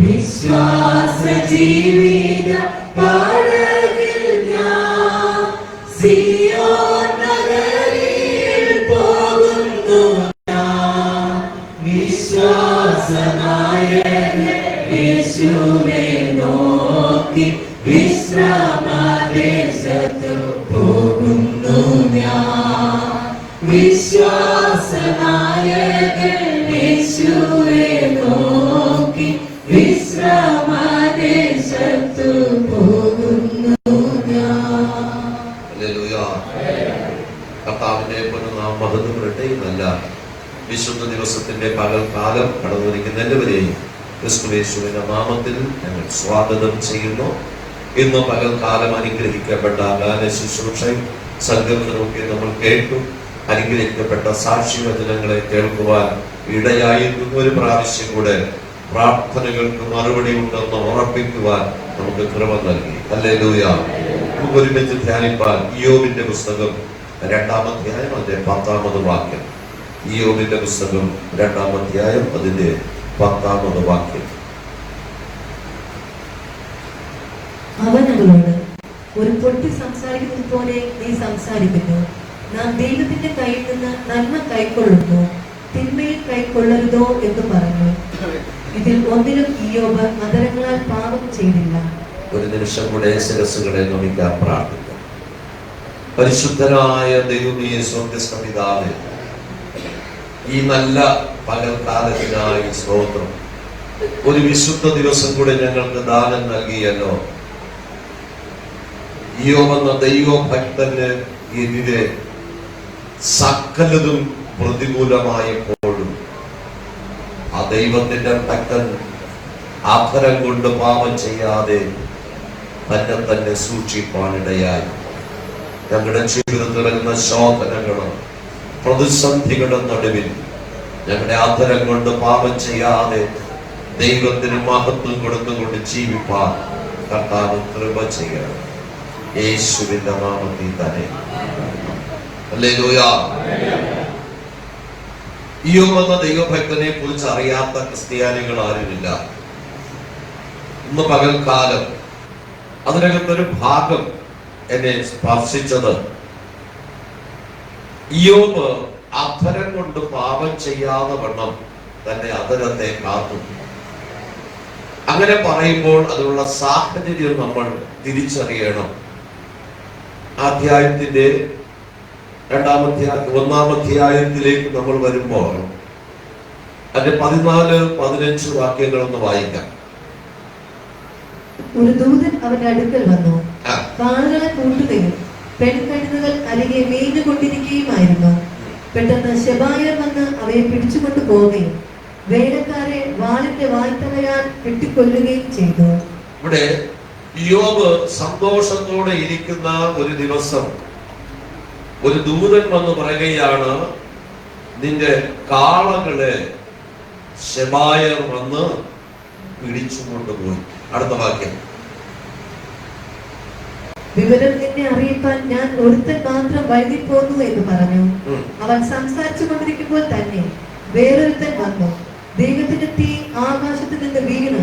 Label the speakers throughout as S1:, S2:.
S1: വിശ്വാസ ജീവിത പാതയിൽ ഞാൻ സിയോൻ നഗരിയിൽ പോകുന്നു ഞാൻ. വിശ്വാസനായകൻ യേശുവെ നോക്കി വിശ്രാമദേശത്തു പോകുന്നു ഞാൻ. വിശ്വാസനായകൻ യേശുവെ നോക്കി വിശ്രാമദേശത്തു പോകുന്നു ഞാൻ.
S2: ഹല്ലേലൂയ. കർത്താവിന്റെ പൊന്നുനാമം മഹത്വപ്പെടട്ടെ. നല്ല വിശുദ്ധ ദിവസത്തിന്റെ പകൽക്കാലം കടന്നുവരിക്കുന്ന എല്ലാവരെയും ക്രിസ്തുയേശുവിന്റെ നാമത്തിൽ ഞങ്ങൾ സ്വാഗതം ചെയ്യുന്നു. ഇന്ന് പകൽക്കാലം അനുഗ്രഹിക്കപ്പെട്ട ഗാന ശുശ്രൂഷയും സംഗമനമൊക്കെ നമ്മൾ കേട്ടു. അനുഗ്രഹിക്കപ്പെട്ട സാക്ഷിവചനങ്ങളെ കേൾക്കുവാൻ ഇടയായിരുന്നു. ഒരു പ്രാവശ്യം കൂടെ പ്രാർത്ഥനകൾക്ക് മറുപടി ഉണ്ടെന്ന് ഉറപ്പിക്കുവാൻ നമുക്ക് കൃപ നൽകി. ഹല്ലേലൂയ. നമുക്ക് ഒരുമിച്ച് ധ്യാനിപ്പാൻ ഇയ്യോബിന്റെ പുസ്തകം 2-ാം അധ്യായം അതിന്റെ 10-ാമത് വാക്യം. ഇയ്യോബിന്റെ പുസ്തകം 2-ാം അധ്യായം അതിന്റെ 10-ാമത് വാക്യം.
S3: അവൻ അവളോട്, ഒരു പൊട്ടി സംസാരിക്കുന്നത് പോലെ നീ സംസാരിക്കുന്നു. നാം ദൈവത്തിന്റെ കയ്യിൽ നിന്ന് നന്മ കൈക്കൊള്ളുന്നു, തിന്മയിൽ കൈക്കൊള്ളരുതോ എന്ന് പറഞ്ഞു. ഇതിൽ ഒന്നിനും ഇയ്യോബ് അധരങ്ങളാൽ പാപം ചെയ്തില്ല.
S2: ഒരു നിമിഷം കൂടെ ശിരസ്സുകളെ നമിക്കാൻ പ്രാർത്ഥിക്കാം. പരിശുദ്ധനായ ദൈവമേ, സ്വർഗ്ഗസ്ഥ പിതാവേ, ഈ നല്ല പകൽക്കാലത്തിനായി സ്തോത്രം. ഒരു വിശുദ്ധ ദിവസം കൂടെ ഞങ്ങൾക്ക് ദാനം നൽകിയല്ലോ. ഇയ്യോബ് എന്ന ദൈവഭക്തന് എതിരെ സകലതും പ്രതികൂലമായപ്പോഴും ആ ദൈവത്തിന്റെ ഭക്തൻ ആഭരം കൊണ്ട് പാപം ചെയ്യാതെ തന്നെ തന്നെ സൂക്ഷിപ്പാനിടയായി. ഞങ്ങളുടെ ജീവിതത്തിൽ വരുന്ന ശോധനകളും പ്രതിസന്ധികളുടെ നടുവിൽ ഞങ്ങളുടെ ആഭരം കൊണ്ട് പാപം ചെയ്യാതെ ദൈവത്തിന് മഹത്വം കൊടുത്തുകൊണ്ട് ജീവിപ്പാൻ കർത്താവ് കൃപ ചെയ്യണം. യേശുവിന്റെ നാമത്തിൽ തന്നെ. ഹല്ലേലൂയ. ഇയ്യോബ് എന്ന ദൈവഭക്തനെ കുറിച്ച് അറിയാത്ത ക്രിസ്ത്യാനികൾ ആരുമില്ല. ഇന്ന് പകൽക്കാലം അതിനകത്തൊരു ഭാഗം എന്നെ സ്പർശിച്ചത്, ഇയ്യോബ് അധരം കൊണ്ട് പാപം ചെയ്യാതെ വണ്ണം തന്റെ അധരത്തെ കാത്തു. അങ്ങനെ പറയുമ്പോൾ അതിനുള്ള സാഹചര്യം നമ്മൾ തിരിച്ചറിയണം. അധ്യായത്തിന്റെ 1-ാം അധ്യായത്തിലേക്ക് നമ്മൾ വരുമ്പോൾ അതിന്റെ 14-15 വാക്യങ്ങളൊന്ന് വായിക്കാം.
S3: ഒരു ദൂതൻ അവന്റെ അടുക്കൽ വന്നു, കാളുകളെ കൂട്ടുകയും പെൺകഴുതുകൾ അരികെ മേഞ്ഞുകൊണ്ടിരിക്കുകയുമായിരുന്നു. പെട്ടെന്ന് ശെബായർ വന്ന് അവയെ പിടിച്ചുകൊണ്ടു പോവുകയും വേലക്കാരെ വാളിന്റെ വായ്ത്തലയാൽ വെട്ടിക്കൊല്ലുകയും ചെയ്തു.
S2: ഇവിടെ ഇയ്യോബ് സന്തോഷത്തോടെ ഇരിക്കുന്ന ഒരു ദിവസം ഒരു ദൂതൻ വന്ന് പറയുകയാണ്, നിന്റെ കാളകളെ ശെബായർ വന്ന് പിടിച്ചുകൊണ്ടുപോയി. അടുത്ത വാക്യം.
S3: വിവരം നിന്നെ അറിയിപ്പാൻ ഞാൻ ഒരുത്തൻ മാത്രം വഴുതി പോന്നു എന്ന് പറഞ്ഞു. അവൻ സംസാരിച്ചു കൊണ്ടിരിക്കുമ്പോൾ തന്നെ വേറൊരുത്തൻ വന്നു. ദൈവത്തിന്റെ തീ ആകാശത്ത് നിന്ന് വീണ്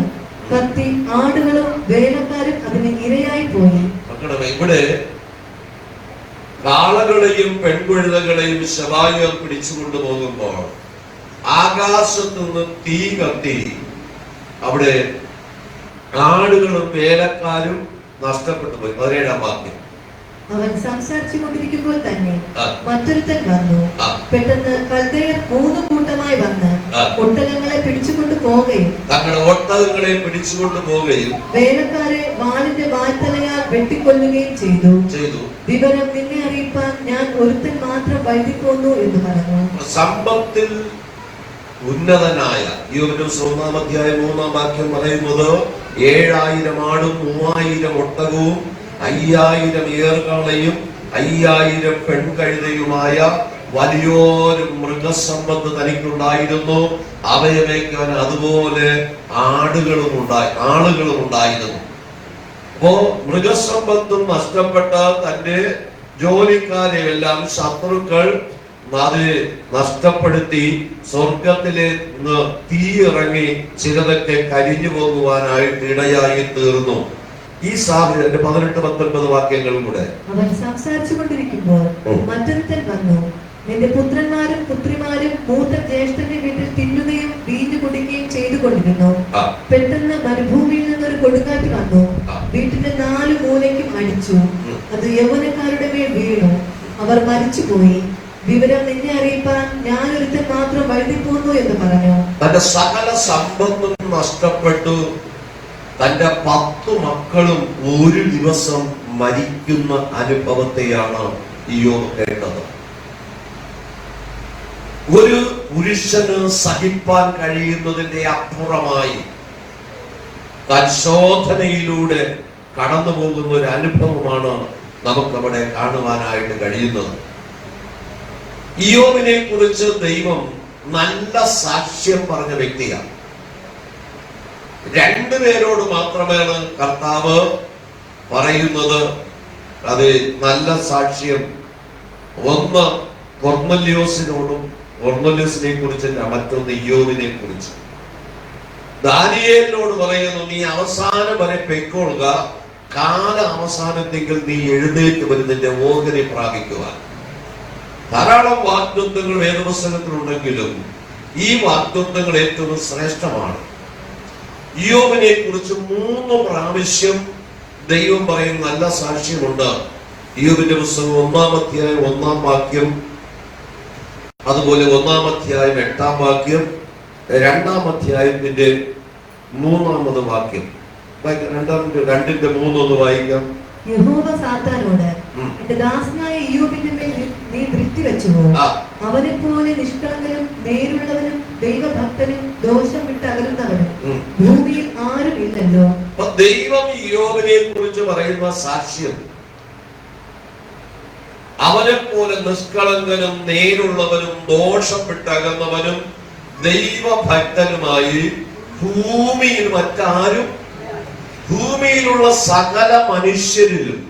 S3: കത്തി ആടുകളും വേലക്കാരും അതിന് ഇരയായി പോയി.
S2: ഇവിടെ കാളകളെയും പെൺകുഴുതകളെയും ശെബായർ പിടിച്ചുകൊണ്ടു പോകുമ്പോൾ ആകാശത്തു നിന്ന് തീ കത്തി അവിടെ ആടുകളും വേലക്കാരും നഷ്ടപ്പെട്ടു പോയി. 17-ാം വാക്യം.
S3: അവൻ സംസാരിച്ചു കൊണ്ടിരിക്കുമ്പോൾ തന്നെ മറ്റൊരുത്തൻ വന്നു. പെട്ടെന്ന് കൽദയർ 3 കൂട്ടമായി വന്ന് ഒട്ടകങ്ങളെ പിടിച്ചുകൊണ്ട് പോവുകയും
S2: തങ്ങളുടെ ഒട്ടകങ്ങളെ പിടിച്ചുകൊണ്ട് പോവുകയും
S3: വേലക്കാരെ വാളിന്റെ വായ്ത്തലയാൽ വെട്ടിക്കൊല്ലുകയും ചെയ്തു. വിവരം നിന്നെ അറിയിപ്പാൻ ഞാൻ ഒരുത്തൻ മാത്രം വഴുതിപ്പോന്നു എന്ന് പറഞ്ഞു.
S2: സമ്പത്തിൽ ഉന്നതനായ ഇയ്യോബിന്റെ 1-ാം അധ്യായം 3-ാം വാക്യം പറയുന്നത് 7000 ആടും 3000 ഒട്ടകവും 5000 ഏറുകളയും 5000 പെൺകഴുതയുമായ വലിയൊരു മൃഗസമ്പത്ത് തനിക്കുണ്ടായിരുന്നു. അവയെ മേയ്ക്കാൻ അതുപോലെ ആളുകളും ഉണ്ടായിരുന്നു. അപ്പോ മൃഗസമ്പത്തും നഷ്ടപ്പെട്ട തന്റെ ജോലിക്കാരെ എല്ലാം ശത്രുക്കൾ അത് നഷ്ടപ്പെടുത്തി സ്വർഗത്തിലെ തീ ഇറങ്ങി ചിലതൊക്കെ കരിഞ്ഞു പോകുവാനായിട്ട് ഇടയായി തീർന്നു. ഈ സാഹചര്യം 18-19 വാക്യങ്ങളും കൂടെ.
S3: അവൻ സംസാരിച്ചു കൊണ്ടിരിക്കുമ്പോൾ മറ്റൊരുത്തൻ വന്നു, നിന്റെ പുത്രന്മാരും പുത്രിമാരും മൂത്ത ജ്യേഷ്ഠന്റെ വീട്ടിൽ തിന്നുകയും വീഞ്ഞു കുടിക്കുകയും ചെയ്തുകൊണ്ടിരുന്നു. പെട്ടെന്ന് മരുഭൂമിയിൽ നിന്നൊരു കൊടുങ്കാറ്റ് വന്നു, വീട്ടിന്റെ 4 മൂലയ്ക്കും അടിച്ചു. അത് യൗവനക്കാരുടെ മേൽ വീണു, അവർ മരിച്ചുപോയി. വിവരം നിന്നെ അറിയിപ്പാൻ ഞാൻ ഒരുത്തൻ മാത്രം വഴുതിപ്പോന്നു എന്ന് പറഞ്ഞു.
S2: തന്റെ സകല സമ്പത്തും നഷ്ടപ്പെട്ടു. തന്റെ 10 മക്കളും ഒരു ദിവസം മരിക്കുന്ന അനുഭവത്തെയാണ് ഇയ്യോബ് കേട്ടത്. ഒരു പുരുഷന് സഹിപ്പാൻ കഴിയുന്നതിന്റെ അപ്പുറമായി പരിശോധനയിലൂടെ കടന്നു പോകുന്ന ഒരു അനുഭവമാണ് നമുക്കവിടെ കാണുവാനായിട്ട് കഴിയുന്നത്. ഇയ്യോബിനെ കുറിച്ച് ദൈവം നല്ല സാക്ഷ്യം പറഞ്ഞ വ്യക്തിയാണ്. 2 പേരോട് മാത്രമാണ് കർത്താവ് പറയുന്നത് അത് നല്ല സാക്ഷ്യം. ഒന്ന് കൊർന്നല്യോസിനോടും, കൊർന്നല്യോസിനെ കുറിച്ചല്ല, മറ്റൊന്ന് ഇയ്യോബിനെ കുറിച്ച്. ദാനിയേലിനോട് പറയുന്നു, നീ അവസാനം വരെ പൊയ്ക്കൊള്ളുക, കാല അവസാനത്തെങ്കിൽ നീ എഴുന്നേറ്റ് വരുന്നതിന്റെ ഓഹരി പ്രാപിക്കുവാൻ. ധാരാളം വാഗ്ദത്തങ്ങൾ വേദപുസ്തകത്തിലുണ്ടെങ്കിലും ഈ വാഗ്ദത്തങ്ങൾ ഏറ്റവും ശ്രേഷ്ഠമാണ്. ഇയ്യോബിനെ കുറിച്ച് 3 പ്രാവശ്യം ദൈവം പറയുന്ന നല്ല സാക്ഷ്യമുണ്ട്. ഇയ്യോബിന്റെ പുസ്തകം 1-ാം അധ്യായം 1-ാം വാക്യം, അതുപോലെ 1-ാം അധ്യായം 8-ാം വാക്യം, 2-ാം അധ്യായത്തിന്റെ 3-ാമത് വാക്യം. 2-ന്റെ 3 ഒന്ന് വായിക്കാം.
S3: യഹോവ സാത്താനോട്, എന്റെ ദാസനായ ഇയ്യോബിന്റെ മേൽ നീ ദൃഷ്ടി വെച്ചുവോ? അവനെ പോലെ നിഷ്കളങ്കനും നേരുള്ളവനും ദൈവഭക്തനും ദോഷം വിട്ട് അകലുന്നവനും ഭൂമിയിൽ ആരും ഇല്ലല്ലോ.
S2: ദൈവം ഇയ്യോബിനെ കുറിച്ച് പറയുന്ന സാക്ഷ്യം, അവനെ പോലെ നിഷ്കളങ്കനും നേരുള്ളവനും ദോഷം വിട്ടകന്നവനും ദൈവഭക്തനുമായി ഭൂമിയിൽ മറ്റാരും, ഭൂമിയിലുള്ള സകല മനുഷ്യരിലും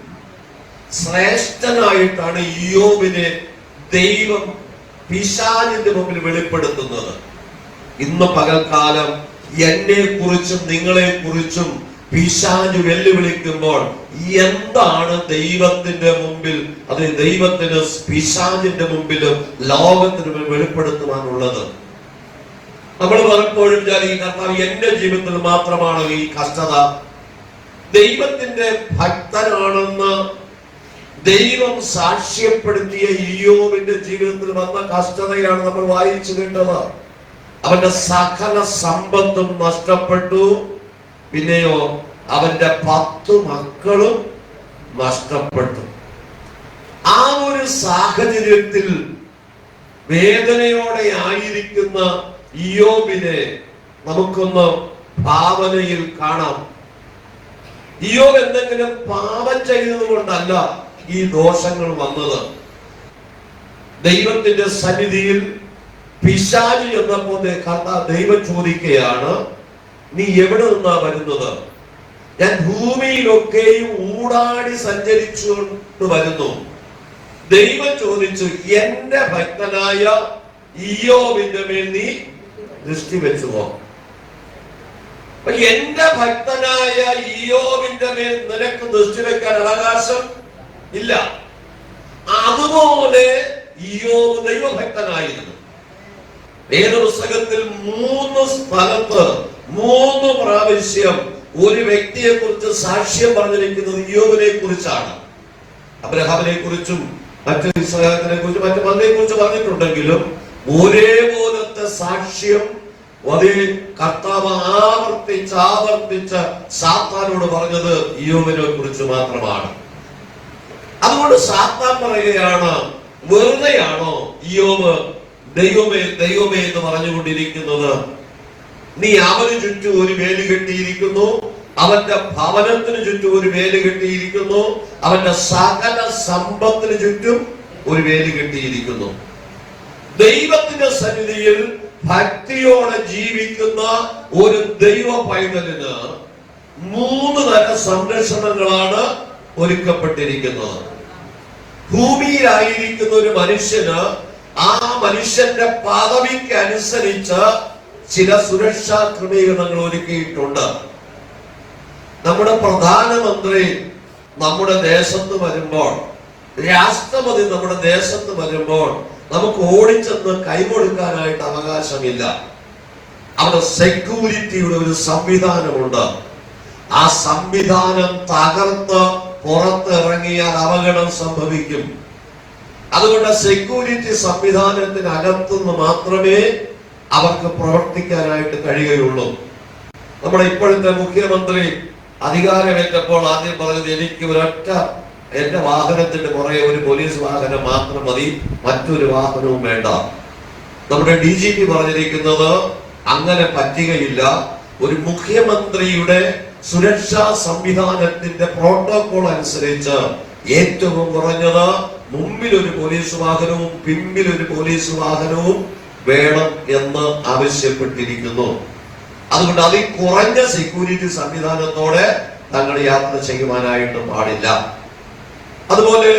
S2: ശ്രേഷ്ഠനായിട്ടാണ് ഇയ്യോബിനെ ദൈവം പിശാചിന്റെ മുമ്പിൽ വെളിപ്പെടുത്തുന്നത്. ഇന്ന് പകൽക്കാലം എന്നെ കുറിച്ചും നിങ്ങളെ കുറിച്ചും പിശാച് വെല്ലുവിളിക്കുമ്പോൾ എന്താണ് ദൈവത്തിന്റെ മുമ്പിൽ, അത് ദൈവത്തിന് പിശാചിന്റെ മുമ്പിലും ലോകത്തിന് വെളിപ്പെടുത്തുവാനുള്ളത്? നമ്മൾ പലപ്പോഴും ഈ കർത്താവ് എന്റെ ജീവിതത്തിൽ മാത്രമാണ് ഈ കഷ്ടത. ദൈവത്തിന്റെ ഭക്തനാണെന്ന് ദൈവം സാക്ഷ്യപ്പെടുത്തിയ ഇയ്യോബിന്റെ ജീവിതത്തിൽ വന്ന കഷ്ടതയാണ് നമ്മൾ വായിച്ചു കേട്ടത്. അവന്റെ സകല സമ്പത്തും നഷ്ടപ്പെട്ടു. പിന്നെയോ അവന്റെ 10 മക്കളും നഷ്ടപ്പെട്ടു. ആ ഒരു സാഹചര്യത്തിൽ വേദനയോടെ ആയിരിക്കുന്ന ഇയ്യോബിനെ നമുക്കൊന്ന് ഭാവനയിൽ കാണാം. ഇയ്യോബ് എന്തെങ്കിലും പാപം ചെയ്തത് കൊണ്ടല്ല ഈ ദോഷങ്ങൾ വന്നത്. ദൈവത്തിന്റെ സന്നിധിയിൽ പിശാച് എന്നപ്പോൾ ദൈവം ചോദിക്കുകയാണ്, നീ എവിടെ നിന്നാ വരുന്നത്? ഞാൻ ഭൂമിയിലൊക്കെയും ഊടാടി സഞ്ചരിച്ചുകൊണ്ട് വരുന്നു. ദൈവം ചോദിച്ചു, എന്റെ ഭക്തനായ ഇയ്യോബിന്റെ മേൽ നീ ദൃഷ്ടി വെച്ചുവോ? എന്റെ ഭക്തനായ ഇയ്യോബിന്റെ മേൽ നിനക്ക് ദൃഷ്ടി വെക്കാൻ അവകാശം ഇല്ല. അതുപോലെ ഇയ്യോബ് ദൈവഭക്തനായിരുന്നു. വേദപുസ്തകത്തിൽ 3 സ്ഥലത്ത് 3 പ്രാവശ്യം ഒരു വ്യക്തിയെ കുറിച്ച് സാക്ഷ്യം പറഞ്ഞിരിക്കുന്നത് ഇയ്യോബിനെ കുറിച്ചാണ്. അബ്രഹാമിനെ കുറിച്ചും മറ്റു ഇസ്രായേലിനെ കുറിച്ചും മറ്റു പലരെ കുറിച്ച് പറഞ്ഞിട്ടുണ്ടെങ്കിലും ഒരേപോലത്തെ സാക്ഷ്യം അതേ കർത്താവ് ആവർത്തിച്ച് സാത്താനോട് പറഞ്ഞത് ഇയ്യോബിനെ കുറിച്ച് മാത്രമാണ്. അതുകൊണ്ട് സാത്താൻ പറയുകയാണ്, വെറുതെയാണോ ഇയ്യോബ് ദൈവമേ ദൈവമേ എന്ന് പറഞ്ഞുകൊണ്ടിരിക്കുന്നത്? നീ അവന് ചുറ്റും ഒരു വേലി കെട്ടിയിരിക്കുന്നു, അവന്റെ ഭവനത്തിന് ചുറ്റും ഒരു വേലി കെട്ടിയിരിക്കുന്നു, അവന്റെ സകല സമ്പത്തിന് ചുറ്റും ഒരു വേലി കെട്ടിയിരിക്കുന്നു. ദൈവത്തിന്റെ സന്നിധിയിൽ ഭക്തിയോടെ ജീവിക്കുന്ന ഒരു ദൈവ പൈതലിന് 3 തരം സംരക്ഷണങ്ങളാണ് ഒരുക്കപ്പെട്ടിരിക്കുന്നത്. ഭൂമിയിലായിരിക്കുന്ന ഒരു മനുഷ്യന് ആ മനുഷ്യന്റെ പദവിക്ക് അനുസരിച്ച് ചില സുരക്ഷാ ക്രമീകരണങ്ങൾ ഒരുക്കിയിട്ടുണ്ട്. നമ്മുടെ പ്രധാനമന്ത്രി നമ്മുടെ ദേശത്ത് വരുമ്പോൾ, രാഷ്ട്രപതി നമ്മുടെ ദേശത്ത് വരുമ്പോൾ നമുക്ക് ഓടിച്ചെന്ന് കൈകൊടുക്കാനായിട്ട് അവകാശമില്ല. അവിടെ സെക്യൂരിറ്റിയുടെ ഒരു സംവിധാനമുണ്ട്. ആ സംവിധാനം തകർത്ത് പുറത്തിറങ്ങിയാൽ അപകടം സംഭവിക്കും. അതുകൊണ്ട് സെക്യൂരിറ്റി സംവിധാനത്തിനകത്തുനിന്ന് മാത്രമേ അവർക്ക് പ്രവർത്തിക്കാനായിട്ട് കഴിയുകയുള്ളൂ. നമ്മുടെ ഇപ്പോഴത്തെ മുഖ്യമന്ത്രി അധികാരമേറ്റപ്പോൾ ആദ്യം പറഞ്ഞത്, എനിക്ക് ഒരൊറ്റ എന്റെ വാഹനത്തിന്റെ പുറകെ ഒരു പോലീസ് വാഹനം മാത്രം മതി, മറ്റൊരു വാഹനവും വേണ്ട. നമ്മുടെ DGP പറഞ്ഞിരിക്കുന്നത് അങ്ങനെ പറ്റുകയില്ല. ഒരു മുഖ്യമന്ത്രിയുടെ സുരക്ഷാ സംവിധാനത്തിന്റെ പ്രോട്ടോകോൾ അനുസരിച്ച് ഏറ്റവും കുറഞ്ഞത് മുമ്പിൽ ഒരു പോലീസ് വാഹനവും പിമ്പിൽ ഒരു പോലീസ് വാഹനവും വേണം എന്ന് ആവശ്യപ്പെട്ടിരിക്കുന്നു. അതുകൊണ്ട് അതിൽ കുറഞ്ഞ സെക്യൂരിറ്റി സംവിധാനത്തോടെ തങ്ങൾ യാത്ര ചെയ്യുവാനായിട്ട് പാടില്ല. അതുപോലെ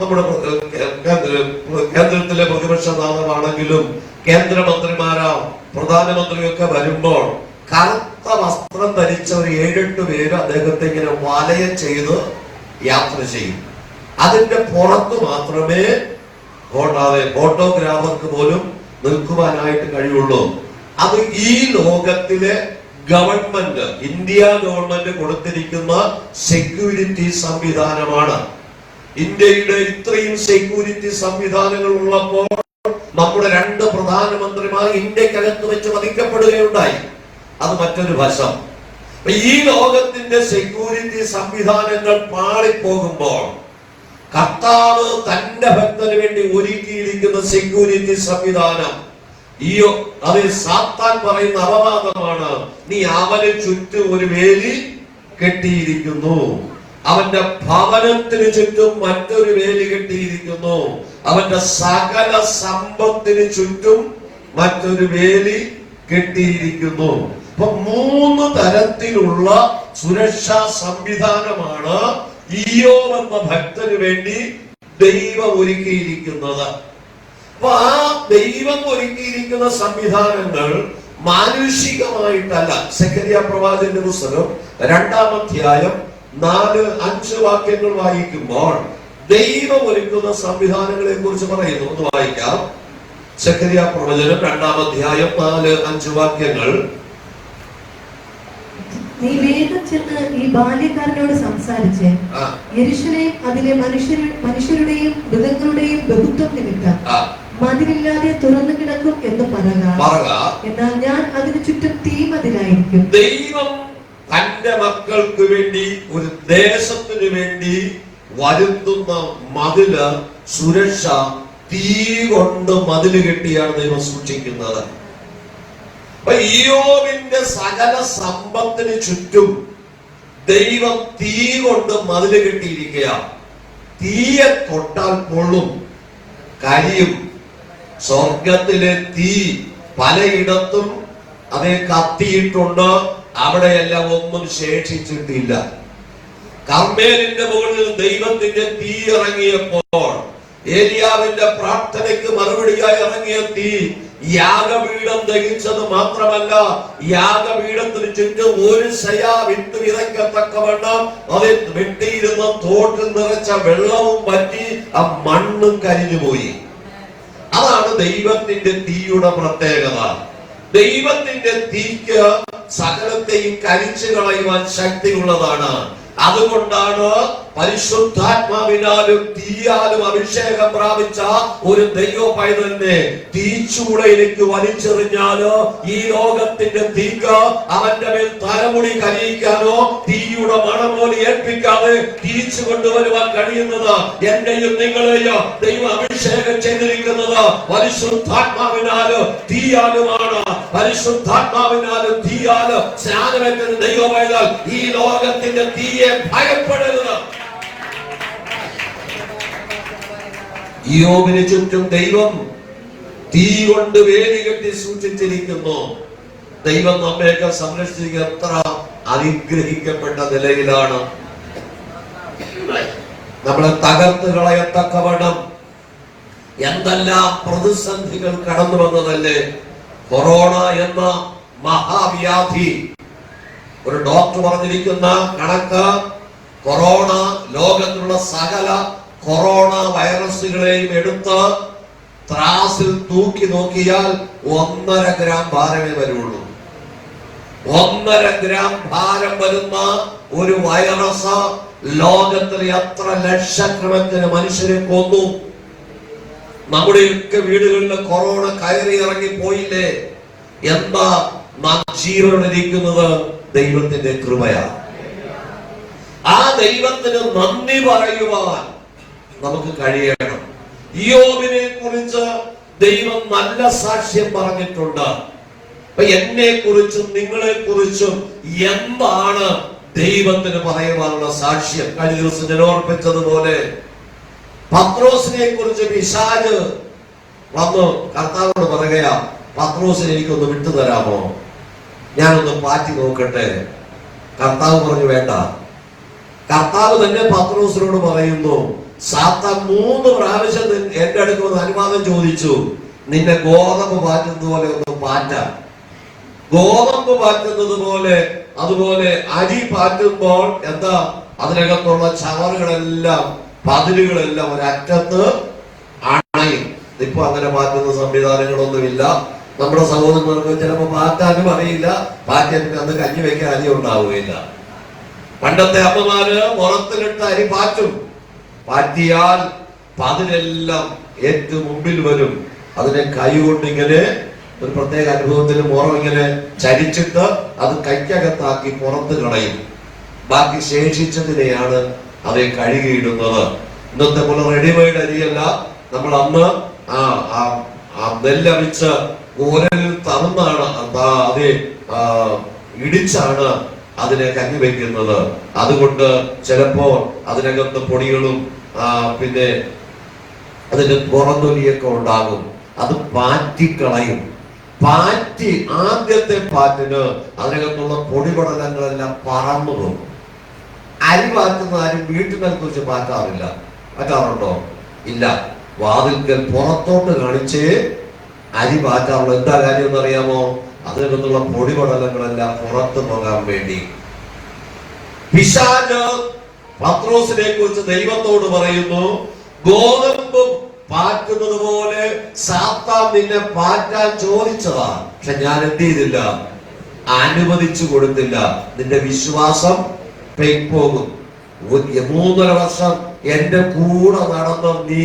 S2: നമ്മുടെ കേന്ദ്രത്തിലെ പ്രതിപക്ഷ നേതാവാണെങ്കിലും കേന്ദ്രമന്ത്രിമാരോ പ്രധാനമന്ത്രിയൊക്കെ വരുമ്പോൾ കറുത്ത വസ്ത്രം ധരിച്ച ഒരു 7-8 പേര് അദ്ദേഹത്തെ ഇങ്ങനെ വലയം ചെയ്ത് യാത്ര ചെയ്യും. അതിന്റെ പുറത്ത് മാത്രമേ ഫോട്ടോഗ്രാഫർക്ക് പോലും നിൽക്കുവാനായിട്ട് കഴിയുള്ളൂ. അത് ഈ ലോകത്തിലെ ഗവൺമെന്റ്, ഇന്ത്യ ഗവൺമെന്റ് കൊടുത്തിരിക്കുന്ന സെക്യൂരിറ്റി സംവിധാനമാണ്. ഇന്ത്യയുടെ ഇത്രയും സെക്യൂരിറ്റി സംവിധാനങ്ങൾ ഉള്ളപ്പോൾ നമ്മുടെ 2 പ്രധാനമന്ത്രിമാർ ഇന്ത്യക്കകത്ത് വെച്ച് വധിക്കപ്പെടുകയുണ്ടായി. അത് മറ്റൊരു വശം. ഈ ലോകത്തിന്റെ സെക്യൂരിറ്റി സംവിധാനങ്ങൾ പാളിപ്പോകുമ്പോൾ കർത്താവ് തന്റെ ഭക്തന് വേണ്ടി ഒരുക്കിയിരിക്കുന്ന സെക്യൂരിറ്റി സംവിധാനം അതിൽ സാത്താൻ പറയുന്ന അപവാദമാണ്. നീ അവന് ചുറ്റും ഒരു വേലി കെട്ടിയിരിക്കുന്നു, അവന്റെ ഭവനത്തിന് ചുറ്റും മറ്റൊരു വേലി കെട്ടിയിരിക്കുന്നു, അവന്റെ സകല സമ്പത്തിന് ചുറ്റും മറ്റൊരു വേലി കെട്ടിയിരിക്കുന്നു. അപ്പൊ 3 തരത്തിലുള്ള സുരക്ഷാ സംവിധാനമാണ് ഇയ്യോബ് എന്ന ഭക്തന് വേണ്ടി ദൈവം ഒരുക്കിയിരിക്കുന്നത്. അപ്പൊ ആ ദൈവം ഒരുക്കിയിരിക്കുന്ന സംവിധാനങ്ങൾ മാനുഷികമായിട്ടല്ല. സെഖരിയ പ്രവാചകന്റെ പുസ്തകം 2-ാം അധ്യായം 4-5 വാക്യങ്ങൾ വായിക്കുമ്പോൾ ദൈവം ഒരുക്കുന്ന സംവിധാനങ്ങളെ കുറിച്ച് പറയുന്നു. ഒന്ന് വായിക്കാം. സെഖരിയ പ്രവചനം 2-ാം അധ്യായം 4-5 വാക്യങ്ങൾ.
S3: നീ വേഗം ചെന്ന് ഈ ബാല്യക്കാരനോട് സംസാരിച്ച് യെരൂശലേം അതിലെ മനുഷ്യരുടെയും മൃഗങ്ങളുടെയും ബഹുത്വം നിമിത്തം മതിലില്ലാതെ തുറന്നു കിടക്കും എന്ന് പറയുക. എന്നാൽ ഞാൻ അതിന് ചുറ്റും തീമതിലായിരിക്കും.
S2: ദൈവം തന്റെ മക്കൾക്ക് വേണ്ടി, ഒരു ദേശത്തിന് വേണ്ടി വരുത്തുന്ന മതില്, സുരക്ഷ, തീ കൊണ്ട് മതില് കെട്ടിയാണ് ദൈവം സൂക്ഷിക്കുന്നത്. അപ്പൊ ഇയ്യോബിന്റെ സകല സമ്പത്തിന് ചുറ്റും ദൈവം തീ കൊണ്ട് മതില് കെട്ടിയിരിക്കുക. തീയെ തൊട്ടാൽ പൊള്ളും, കരിയും. സ്വർഗത്തിലെ തീ പലയിടത്തും അതേ കത്തിയിട്ടുണ്ട്, അവിടെയെല്ലാം ഒന്നും ശേഷിച്ചിട്ടില്ല. കർമ്മേലിന്റെ മുകളിൽ ദൈവത്തിന്റെ തീ ഇറങ്ങിയപ്പോൾ ഏലിയാവിന്റെ പ്രാർത്ഥനയ്ക്ക് മറുപടിയായി ഇറങ്ങിയ തീ യാഗപീഠം ദഹിച്ചത് മാത്രമല്ല, യാഗപീഠത്തിന് ചുറ്റും ഒരു ശയ വിട്ട് വിതയ്ക്കത്തക്കവണ്ണം അതിൽ വെട്ടിയിരുന്ന തോട്ടിൽ നിറച്ച വെള്ളവും പറ്റി ആ മണ്ണും കരിഞ്ഞുപോയി. അതാണ് ദൈവത്തിന്റെ തീയുടെ പ്രത്യേകത. ദൈവത്തിന്റെ തീക്ക് സകലത്തെയും കരിച്ചു കളയുവാൻ ശക്തിയുള്ളതാണ്. അതുകൊണ്ടാണ് പരിശുദ്ധാത്മാവിനാലും തീയാലും അഭിഷേകം പ്രാപിച്ച ഒരു ദൈവ പൈതലിനെ തീച്ചൂടയിലേക്ക് വലിച്ചെറിഞ്ഞാലോ ഈ ലോകത്തിന്റെ തീക്ക് അവന്റെ മേൽ തലമുടി കരിയിക്കാനോ തീയുടെ മണം പോലെ ഏൽപ്പിക്കാതെ തിരിച്ചു കൊണ്ടുവരുവാൻ കഴിയുന്നത് എന്റെയും നിങ്ങളെയോ ദൈവം അഭിഷേകം ചെയ്തിരിക്കുന്നത് പരിശുദ്ധാത്മാവിനാലും തീയാലുമാണ്. പരിശുദ്ധാത്മാവിനാലും തീയാലും സ്നാനമേറ്റ ദൈവ പൈതൽ ഈ ലോകത്തിന്റെ തീയെ ഭയപ്പെടരുത്. ഇയ്യോബിന് ചുറ്റും ദൈവം തീ കൊണ്ട് വേലി കെട്ടി സൂക്ഷിച്ചിരിക്കുന്നു. ദൈവം നമ്മയൊക്കെ സംരക്ഷിക്കുക എത്ര അനുഗ്രഹിക്കപ്പെട്ട നിലയിലാണ്. നമ്മളെ തകർത്ത് കളയത്തക്കവണ്ണം എന്തെല്ലാം പ്രതിസന്ധികൾ കടന്നു വന്നതല്ലേ. കൊറോണ എന്ന മഹാവ്യാധി, ഒരു ഡോക്ടർ പറഞ്ഞിരിക്കുന്ന കണക്ക്, കൊറോണ ലോകത്തിലുള്ള സകല കൊറോണ വൈറസുകളെയും എടുത്ത് ത്രാസിൽ തൂക്കി നോക്കിയാൽ 1.5 ഗ്രാം ഭാരമേ വരുള്ളൂ. 1.5 ഗ്രാം ഭാരം വരുന്ന ഒരു വൈറസ് ലോകത്തിൽ എത്ര ലക്ഷക്കണക്കിന് മനുഷ്യരെ കൊന്നു. നമ്മുടെയൊക്കെ വീടുകളിൽ കൊറോണ കയറി ഇറങ്ങി പോയില്ലേ? എന്താ നാം ജീവനോടിരിക്കുന്നത്? ദൈവത്തിന്റെ കൃപയാണ്. ആ ദൈവത്തിന് നന്ദി പറയുവാൻ നമുക്ക് കഴിയണം. ഇയ്യോബിനെ കുറിച്ച് ദൈവം നല്ല സാക്ഷ്യം പറഞ്ഞിട്ടുണ്ട്. അപ്പൊ എന്നെ കുറിച്ചും നിങ്ങളെ കുറിച്ചും എന്താണ് ദൈവത്തിന് പറയുവാനുള്ള സാക്ഷ്യം? കഴിഞ്ഞ ദിവസം ഞാൻ ഓർപ്പിച്ചതുപോലെ പത്രോസിനെ കുറിച്ച് പിശാച് വന്നു കർത്താവോട് പറയുകയാ, പത്രോസിനെ എനിക്കൊന്ന് വിട്ടുതരാമോ, ഞാനൊന്ന് പാറ്റി നോക്കട്ടെ. കർത്താവ് പറഞ്ഞു വേണ്ട. കർത്താവ് തന്നെ പത്രോസിനോട് പറയുന്നു, സാത്താൻ 3 പ്രാവശ്യം എന്റെ അടുത്ത് വന്ന് അനുവാദം ചോദിച്ചു, നിന്നെ ഗോതമ്പ് പാറ്റുന്നത് പോലെ ഒന്ന് പാറ്റാം. ഗോതമ്പ് പാറ്റുന്നത് പോലെ, അതുപോലെ അരി പാറ്റുമ്പോൾ എന്താ, അതിനകത്തുള്ള ചവറുകളെല്ലാം പതിലുകളെല്ലാം ഒരറ്റത്ത് അണയും. ഇപ്പൊ അങ്ങനെ പാറ്റുന്ന സംവിധാനങ്ങളൊന്നുമില്ല. നമ്മുടെ സഹോദരന്മാർക്ക് ചിലപ്പോ പാറ്റാനും അറിയില്ല, പാറ്റാൻ അന്ന് കഞ്ഞി വെക്കാൻ അരി ഉണ്ടാവുകയില്ല. പണ്ടത്തെ അമ്മമാര് മുറത്തിലിട്ട് അരി പാറ്റും. പാറ്റിയാൽ പതിലെല്ലാം ഏറ്റവും മുമ്പിൽ വരും. അതിനെ കൈ കൊണ്ടിങ്ങനെ ഒരു പ്രത്യേക അനുഭവത്തിൽ മുറം ഇങ്ങനെ ചരിച്ചിട്ട് അത് കൈക്കകത്താക്കി പുറത്ത് കളയും. ബാക്കി ശേഷിച്ചതിനെയാണ് അവയെ കഴുകിയിടുന്നത്. ഇന്നത്തെ പോലെ റെഡിമെയ്ഡ് അരിയല്ല. നമ്മൾ അന്ന് നെല്ലവിച്ച് ഉരലിൽ തറന്നാണ് അത് ഇടിച്ചാണ് അതിനെ കഞ്ഞി വെക്കുന്നത്. അതുകൊണ്ട് ചിലപ്പോൾ അതിനകത്ത് പൊടികളും പിന്നെ അതിന് പുറന്തൊലിയൊക്കെ ഉണ്ടാകും. അത് പാറ്റിക്കളയും. പാറ്റി ആദ്യത്തെ പാറ്റിന് അതിനകത്തുള്ള പൊടിപടലങ്ങളെല്ലാം പറന്നു പോകും. അരി പാറ്റുന്ന ആരും വീട്ടിനകത്ത് വെച്ച് പാറ്റാറില്ല. പാറ്റാറുണ്ടോ? ഇല്ല. വാതിൽക്കൽ പുറത്തോട്ട് കാണിച്ച് അരി പാറ്റാറുള്ളൂ. എന്താ കാര്യം എന്നറിയാമോ? അതിനകത്തുള്ള പൊടിപടലങ്ങളെല്ലാം പുറത്തു പോകാൻ വേണ്ടി. പിശാച് പത്രോസിനെ കുറിച്ച് ദൈവത്തോട് പറയുന്നു, ഗോതമ്പ് പാറ്റുന്നത് പോലെ സാത്താൻ നിന്നെ പാറ്റാൻ ചോദിച്ചതാ, പക്ഷെ ഞാൻ എന്ത് ചെയ്തില്ല, അനുവദിച്ചു കൊടുത്തില്ല. നിന്റെ വിശ്വാസം പോകും. 3.5 വർഷം എന്റെ കൂടെ നടന്ന നീ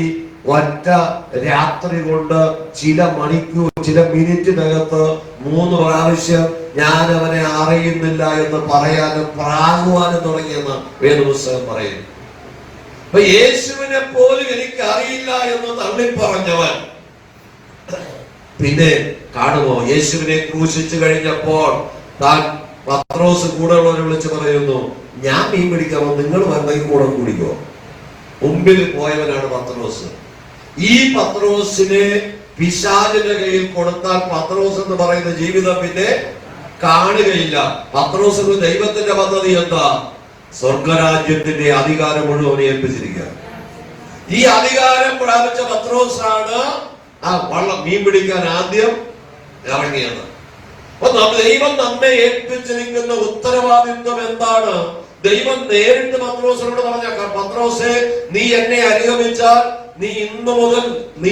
S2: ഒറ്റ രാത്രി കൊണ്ട് ചില മണിക്കൂർ, ചില മിനിറ്റിനകത്ത് 3 പ്രാവശ്യം ഞാൻ അവനെ അറിയുന്നില്ല എന്ന് പറയാനും പ്രാകുവാനും തുടങ്ങിയെന്ന് വേദപുസ്തകം പറയുന്നു. അപ്പൊ യേശുവിനെ പോലും എനിക്ക് അറിയില്ല എന്ന് തള്ളിപ്പറഞ്ഞവൻ പിന്നെ കാണുമോ? യേശുവിനെ ക്രൂശിച്ചു കഴിഞ്ഞപ്പോൾ താൻ പത്രോസ് കൂടെ ഉള്ളവരെ വിളിച്ച് പറയുന്നു, ഞാൻ മീൻ പിടിക്കാമോ, നിങ്ങൾ വന്നെങ്കിൽ കൂടെ കൂടിക്കോ. മുമ്പിൽ പോയവനാണ് പത്രോസ്. ഈ പത്രോസിനെ പിശാചിന്റെ കയ്യിൽ കൊടുത്താൽ പത്രോസ് എന്ന് പറയുന്ന ജീവിതം പിന്നെ കാണുകയില്ല. പത്രോസിന് ദൈവത്തിന്റെ പദ്ധതി എന്താ? സ്വർഗരാജ്യത്തിന്റെ അധികാരം മുഴുവൻ ഏൽപ്പിച്ചിരിക്കുക. ഈ അധികാരം പ്രാപിച്ച പത്രോസാണ് ആ വള്ളം മീൻ പിടിക്കാൻ ആദ്യം ഇറങ്ങിയത്. അപ്പൊ ദൈവം നമ്മെ ഏൽപ്പിച്ചിരിക്കുന്ന ഉത്തരവാദിത്വം എന്താണ്? ദൈവം നേരിട്ട് പത്രോസിനോട് പറഞ്ഞേക്കാം, പത്രോസേ, നീ എന്നെ അനുഗമിച്ചാൽ നീ ഇന്നു മുതൽ നീ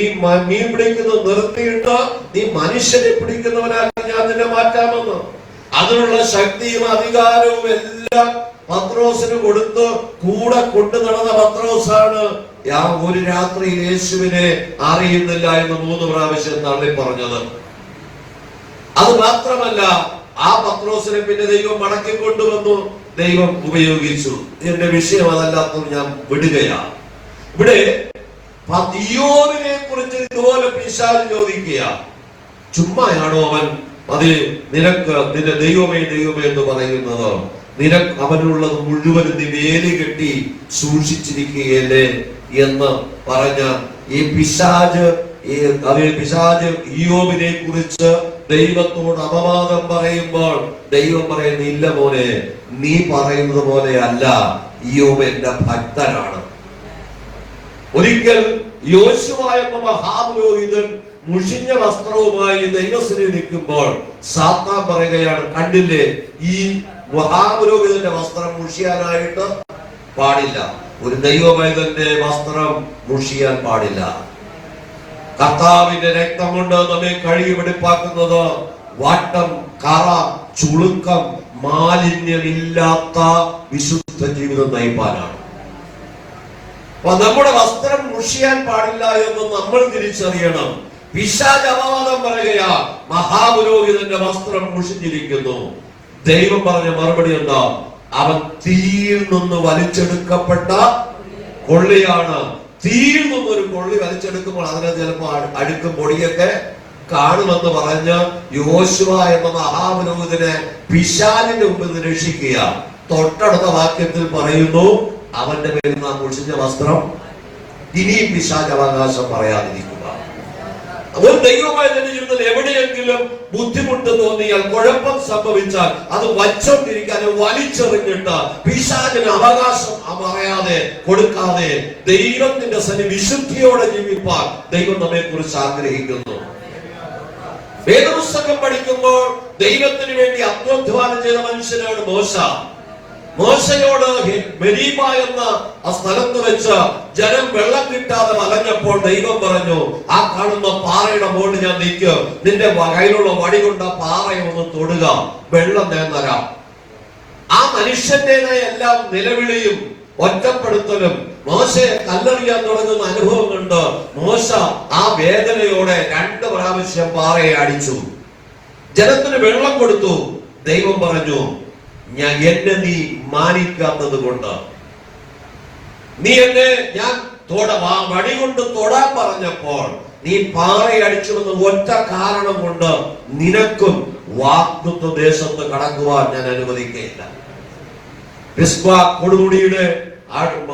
S2: മീൻ പിടിക്കുന്നത് നിർത്തിയിട്ട് നീ മനുഷ്യനെ പിടിക്കുന്നവനാക്കി ഞാൻ നിന്നെ മാറ്റാമെന്ന്. അതിനുള്ള ശക്തിയും അധികാരവും എല്ലാം പത്രോസിന് കൊടുത്ത് കൂടെ കൊണ്ടു നടന്ന പത്രോസാണ് ഒരു രാത്രി യേശുവിനെ അറിയുന്നില്ല എന്ന് 3 പ്രാവശ്യം തള്ളി പറഞ്ഞത്. അത് മാത്രമല്ല, ആ പത്രോസിനെ പിന്നെ ദൈവം മടക്കിക്കൊണ്ടുവന്നു, ദൈവം ഉപയോഗിച്ചു. എന്റെ വിഷയം അതല്ലാത്തത് ഞാൻ വിടുകയാണ്. ഇവിടെ ഇയ്യോബിനെ കുറിച്ച് ഇതുപോലെ പിശാച് ചോദിക്കുക, ചുമ്മായാണോ അവൻ അത് നിനക്ക് നിന്റെ ദൈവമേ ദൈവമേ എന്ന് പറയുന്നത്? നിനക്ക് അവനുള്ളത് മുഴുവൻ നീ വേലി കെട്ടി സൂക്ഷിച്ചിരിക്കുകയല്ലേ എന്ന് പറഞ്ഞ ഈ പിശാച് ഇയ്യോബിനെ കുറിച്ച് ദൈവത്തോട് അപവാദം പറയുമ്പോൾ ദൈവം പറയുന്നില്ല, മോനെ, നീ പറയുന്നത് പോലെ അല്ല, ഇയ്യോബ് എന്റെ ഭക്തനാണ്. ഒരിക്കൽ യോശുവ എന്ന മഹാപുരോഹിതൻ മുഷിഞ്ഞ വസ്ത്രവുമായി ദൈവസന്നിധിയിൽ നിൽക്കുമ്പോൾ സാത്താൻ പറയുകയാണ്, കണ്ടില്ലേ, ഈ മഹാപുരോഹിതന്റെ വസ്ത്രം മുഷിയാനായിട്ട് പാടില്ല, ഒരു ദൈവവൈദ്യന്റെ വസ്ത്രം മുഷിയാൻ പാടില്ല. കർത്താവിന്റെ രക്തം കൊണ്ട് നമ്മെ കഴുകി വെടിപ്പാക്കുന്നത് വാട്ടം, കറ, ചുളുക്കം, മാലിന്യമില്ലാത്ത വിശുദ്ധ ജീവിതം നയിപ്പാനാണ്. അപ്പൊ നമ്മുടെ വസ്ത്രം മുഷിയാൻ പാടില്ല എന്ന് നമ്മൾ തിരിച്ചറിയണം. പിശാച് അപവാദം പറയുകയാ, മഹാപുരോഹിതന്റെ വസ്ത്രം മുഷിഞ്ഞിരിക്കുന്നു. ദൈവം പറഞ്ഞ മറുപടി എന്താ? അവൻ തീയിൽ നിന്ന് വലിച്ചെടുക്കപ്പെട്ട കൊള്ളിയാണ്. തീയിൽ നിന്നൊരു കൊള്ളി വലിച്ചെടുക്കുമ്പോൾ അതിനെ ചിലപ്പോ അഴുക്കും പൊടിയൊക്കെ കാണുമെന്ന് പറഞ്ഞ് യോശുവ എന്ന മഹാപുരോഹിതനെ പിശാചിന്റെ മുമ്പിൽ നിരീക്ഷിക്കുക. തൊട്ടടുത്ത വാക്യത്തിൽ പറയുന്നു, അവന്റെ പേരിൽ നാം മുഷിഞ്ഞ വസ്ത്രം ഇനിയും പിശാച് അവകാശം പറയാതിരിക്കുക. ഒരു ദൈവമായ ജീവിതത്തിൽ എവിടെയെങ്കിലും ബുദ്ധിമുട്ട് തോന്നിയാൽ, കുഴപ്പം സംഭവിച്ചാൽ അത് വച്ചോണ്ടിരിക്കാൻ, വലിച്ചെറിഞ്ഞിട്ട് പിശാചിന് അവകാശം പറയാതെ കൊടുക്കാതെ ദൈവത്തിന്റെ സന്നിധി വിശുദ്ധിയോടെ ജീവിപ്പാൻ ദൈവം നമ്മെ കുറിച്ച് ആഗ്രഹിക്കുന്നു. വേദപുസ്തകം പഠിക്കുമ്പോൾ ദൈവത്തിന് വേണ്ടി അത്യാധ്വാനം ചെയ്ത മനുഷ്യനാണ് മോശ. മോശയോട് മെരീബ എന്ന ആ സ്ഥലത്ത് വെച്ച് ജനം വെള്ളം കിട്ടാതെ വലഞ്ഞപ്പോൾ ദൈവം പറഞ്ഞു, ആ കാണുന്ന പാറയുടെ മുകളിൽ ഞാൻ നിൽക്കും, നിന്റെ കയ്യിലുള്ള വടി കൊണ്ട് ആ പാറയെ ഒന്ന് തൊടുക, വെള്ളം ഞാൻ തരാം. ആ മനുഷ്യന്റേതായ എല്ലാം നിലവിളിയും ഒറ്റപ്പെടുത്തലും മോശയെ കല്ലെറിയാൻ തുടങ്ങുന്ന അനുഭവം കൊണ്ട് മോശ ആ വേദനയോടെ 2 പ്രാവശ്യം പാറയെ അടിച്ചു. ജനത്തിന് വെള്ളം കൊടുത്തു. ദൈവം പറഞ്ഞു, എന്നെ നീ മാനിക്കാത്തത് കൊണ്ട്, നീ എന്നെ ഞാൻ വടി കൊണ്ട് തൊടാൻ പറഞ്ഞപ്പോൾ നീ പാറയടിച്ചുവെന്ന് ഒറ്റ കാരണം കൊണ്ട് നിനക്കും വാഗ്ദത്ത ദേശത്ത് കടക്കുവാൻ ഞാൻ അനുവദിക്കുകയില്ല. കൊടുമുടിയുടെ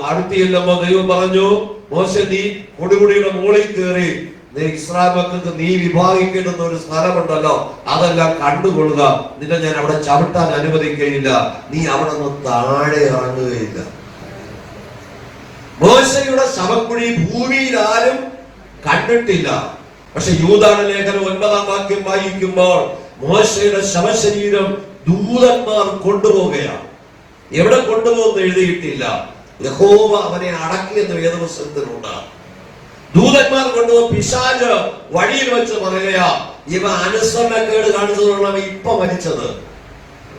S2: അടുത്ത് ചെല്ലുമ്പോൾ ദൈവം പറഞ്ഞു, മോശെ നീ കൊടുമുടിയുടെ മുകളിൽ കയറി ഇസ്രായേൽ മക്കൾക്ക് നീ വിഭാഗിക്കേണ്ടുന്ന ഒരു സ്ഥലമുണ്ടല്ലോ, അതെല്ലാം കണ്ടുകൊള്ളുക, നിന്നെ ഞാൻ അവിടെ ചവിട്ടാൻ അനുവദിക്കുകയില്ല, നീ അവിടെ നിന്ന് താഴെ ഇറങ്ങുകയില്ല. മോശയുടെ ശവക്കുഴി ഭൂമിയിൽ ആരും കണ്ടിട്ടില്ല. പക്ഷെ യൂദാന ലേഖനം 9-ാം വാക്യം വായിക്കുമ്പോൾ മോശയുടെ ശവശരീരം ദൂതന്മാർ കൊണ്ടുപോവുകയാണ്. എവിടെ കൊണ്ടുപോകുന്ന എഴുതിയിട്ടില്ല. യഹോവ അവനെ അടക്കി എന്ന് വേദപുസ്തകത്തിലുണ്ട്. ദൂതന്മാർ കൊണ്ടുപോകും. പിശാച് വഴിയിൽ വെച്ച് പറയുകയാ, ഇവ അനുസരണക്കേട് കാണിച്ചതുകൊണ്ടാണ് ഇപ്പൊ മരിച്ചത്.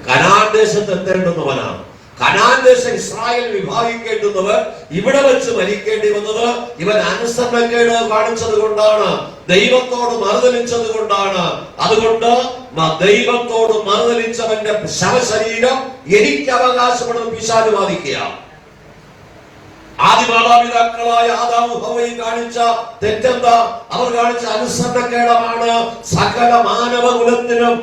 S2: കനാൻ ദേശത്ത് എത്തേണ്ടുന്നവനാണ്. കനാൻ ദേശം ഇസ്രായേൽ വിഭാഗിക്കേണ്ടുന്നവർ ഇവിടെ വെച്ച് മരിക്കേണ്ടി വന്നത് ഇവൻ അനുസരണക്കേട് കാണിച്ചത് കൊണ്ടാണ്, ദൈവത്തോട് മറുതലിച്ചത് കൊണ്ടാണ്. അതുകൊണ്ട് ദൈവത്തോട് മറുതലിച്ചവന്റെ ശവശരീരം എനിക്ക് അവകാശപ്പെടുന്ന പിശാച് വാദിക്കുക. ആദ്യ മാതാപിതാക്കളായ ആദാമും ഹവ്വയും കാണിച്ച തെറ്റെന്താ? അവർ കാണിച്ച അനുസരണക്കേടാണ് സകല മാനവ കുലത്തിനും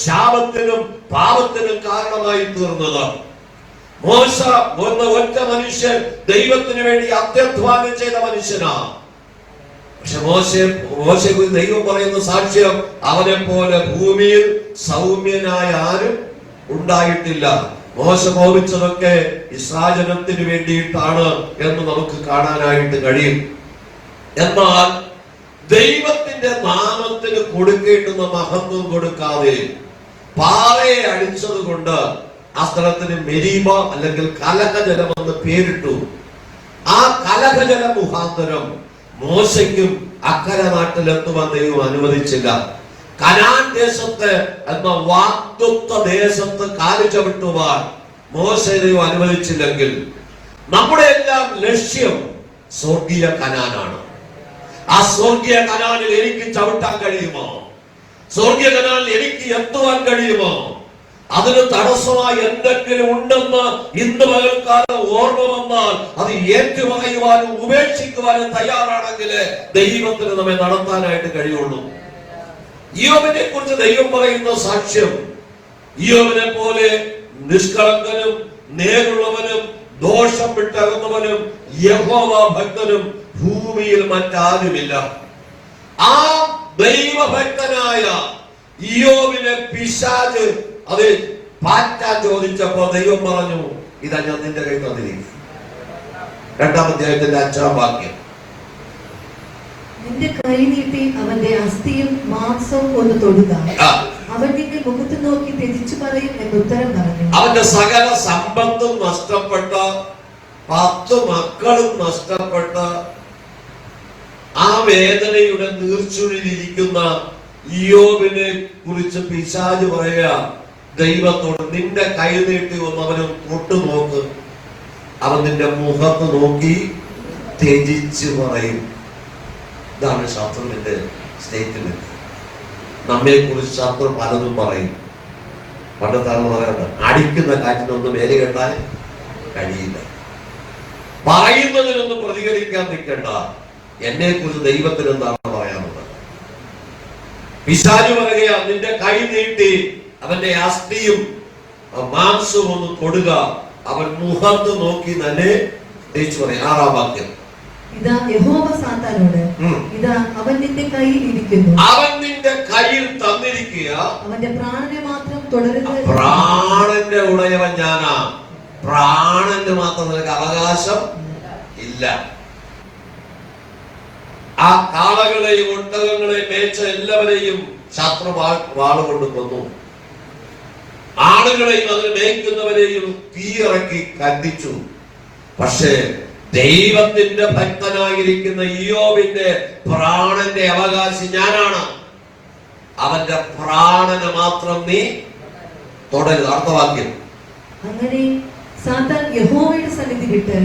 S2: ശാപത്തിനും പാപത്തിനും കാരണമായി തീർന്നത്. മോശ എന്ന ഒറ്റ മനുഷ്യൻ ദൈവത്തിന് വേണ്ടി അത്യധ്വാനം ചെയ്ത മനുഷ്യനാണ്. പക്ഷെ മോശയ്ക്ക് ദൈവം പറയുന്ന സാക്ഷ്യം, അവനെ പോലെ ഭൂമിയിൽ സൗമ്യനായ ആരും ഉണ്ടായിട്ടില്ല. മോശ കോപിച്ചതൊക്കെ ഇസ്രായേലിന് വേണ്ടിയിട്ടാണ് എന്ന് നമുക്ക് കാണാനായിട്ട് കഴിയും. എന്നാൽ ദൈവത്തിന്റെ നാമത്തിന് കൊടുക്കേണ്ടുന്ന മഹത്വം കൊടുക്കാതെ പാറയെ അടിച്ചത് കൊണ്ട് ആ സ്ഥലത്തിന് മെരീബ അല്ലെങ്കിൽ കലഹജലം എന്ന് പേരിട്ടു. ആ കലഹജല മുഖാന്തരം മോശയ്ക്കും അക്കരെ നാട്ടിലെത്തുവാൻ ദൈവം അനുവദിച്ചില്ല. കനാൻ ദേശത്ത് എന്ന വാഗ്ദത്ത ദേശത്ത് കാലു ചവിട്ടുവാൻ മോശെ ദൈവം അനുവദിച്ചില്ലെങ്കിൽ നമ്മുടെ എല്ലാം ലക്ഷ്യം സ്വർഗീയ കനാനാണ്. ആ സ്വർഗീയ കനാനിൽ എനിക്ക് ചവിട്ടാൻ കഴിയുമോ? സ്വർഗീയ കനാനിൽ എനിക്ക് എത്തുവാൻ കഴിയുമോ? അതിന് തടസ്സമായി എന്തെങ്കിലും ഉണ്ടെന്ന് ഇന്ന് പകൽക്കാലം ഓർമ്മ വന്നാൽ അത് ഏറ്റുപറയുവാനും ഉപേക്ഷിക്കുവാനും തയ്യാറാണെങ്കിൽ ദൈവത്തിന് നമ്മെ നടത്താനായിട്ട് കഴിയുള്ളൂ. ഇയ്യോബിനെ കുറിച്ച് ദൈവം പറയുന്ന സാക്ഷ്യം, ഇയ്യോബിനെ പോലെ നിഷ്കളങ്കനും നേരുള്ളവനും ദോഷം വിട്ടകന്നവനും യഹോവ ഭക്തനും ഭൂമിയിൽ മറ്റാരുമില്ല. ആ ദൈവഭക്തനായ ഇയ്യോബിനെ പിശാച് അത് പാറ്റാൻ ചോദിച്ചപ്പോ ദൈവം പറഞ്ഞു, ഇതാ ഞാൻ നിന്റെ കൈ തന്നിരിക്കും. 2-ാം അധ്യായത്തിന്റെ 5-ാം വാക്യം.
S3: നിന്റെ കൈ നീട്ടി അവന്റെ അസ്ഥിയും മാംസവും ഒന്ന് തൊടുക, അവൻ നിന്റെ മുഖത്ത് നോക്കി ത്യജിച്ചു പറയും എന്ന് ഉത്തരം പറഞ്ഞു.
S2: അവന്റെ സകല സമ്പത്തും നഷ്ടപ്പെട്ട, 10 മക്കളും നഷ്ടപ്പെട്ട, ആ വേദനയുടെ നീർച്ചുഴിലിരിക്കുന്ന ഇയ്യോബിനെ കുറിച്ച് പിശാച് പറയുക ദൈവത്തോട്, നിന്റെ കൈ നീട്ടി ഒന്ന് അവന് തൊട്ടു നോക്ക്, അവൻ നിന്റെ മുഖത്ത് നോക്കി ത്യജിച്ചു പറയും. ഇതാണ് ശത്രുവിന്റെ സ്റ്റേറ്റ്മെന്റ്. നമ്മെ കുറിച്ച് ശത്രു പലതും പറയും. പണ്ടത്താണ് പറയുന്നത്, അടിക്കുന്ന കാറ്റിനൊന്നും വേല കെട്ടാൻ കഴിയില്ല. പറയുന്നതിനൊന്നും പ്രതികരിക്കാൻ നിൽക്കണ്ട, എന്നെ കുറിച്ച് ദൈവത്തിന് എന്താണ് പറയാനുള്ളത്. പിശാച് പറയുക, നിന്റെ കൈ നീട്ടി അവന്റെ അസ്ഥിയും മാംസവും ഒന്ന് തൊടുക, അവൻ മുഖത്ത് നോക്കി തന്നെ തിരിച്ചു പറയും. 6-ാം വാക്യം,
S3: ഇതാ യഹോവ സാത്താനോട്, ഇതാ അവൻ നിന്റെ കയ്യിൽ ഇരിക്കുന്നു,
S2: അവൻ നിന്റെ കയ്യിൽ തന്നിരിക്കുക,
S3: അവന്റെ പ്രാണനെ മാത്രം തുടരുത്.
S2: പ്രാണന്റെ ഉടയവൻ ഞാനാ, പ്രാണന് മാത്രം നിനക്ക് അവകാശം ഇല്ല. ആ കാളകളെയും ഒട്ടകങ്ങളെയും മേച്ച എല്ലാവരെയും ശത്രു വാളുകൊണ്ട് കൊന്നു. ആളുകളെയും അതിന് മേയ്ക്കുന്നവരെയും തീയിറക്കി കത്തിച്ചു. പക്ഷേ ദൈവത്തിന്റെ ഭക്തനായിരിക്കുന്ന ഇയ്യോബിന്റെ പ്രാണന്റെ അവകാശി ഞാനാണ്, അവന്റെ പ്രാണനെ മാത്രം നീ തുടരുത്. അർത്ഥവാക്യം,
S3: അങ്ങനെ സാത്താൻ യഹോവയുടെ സന്നിധി വിട്ട്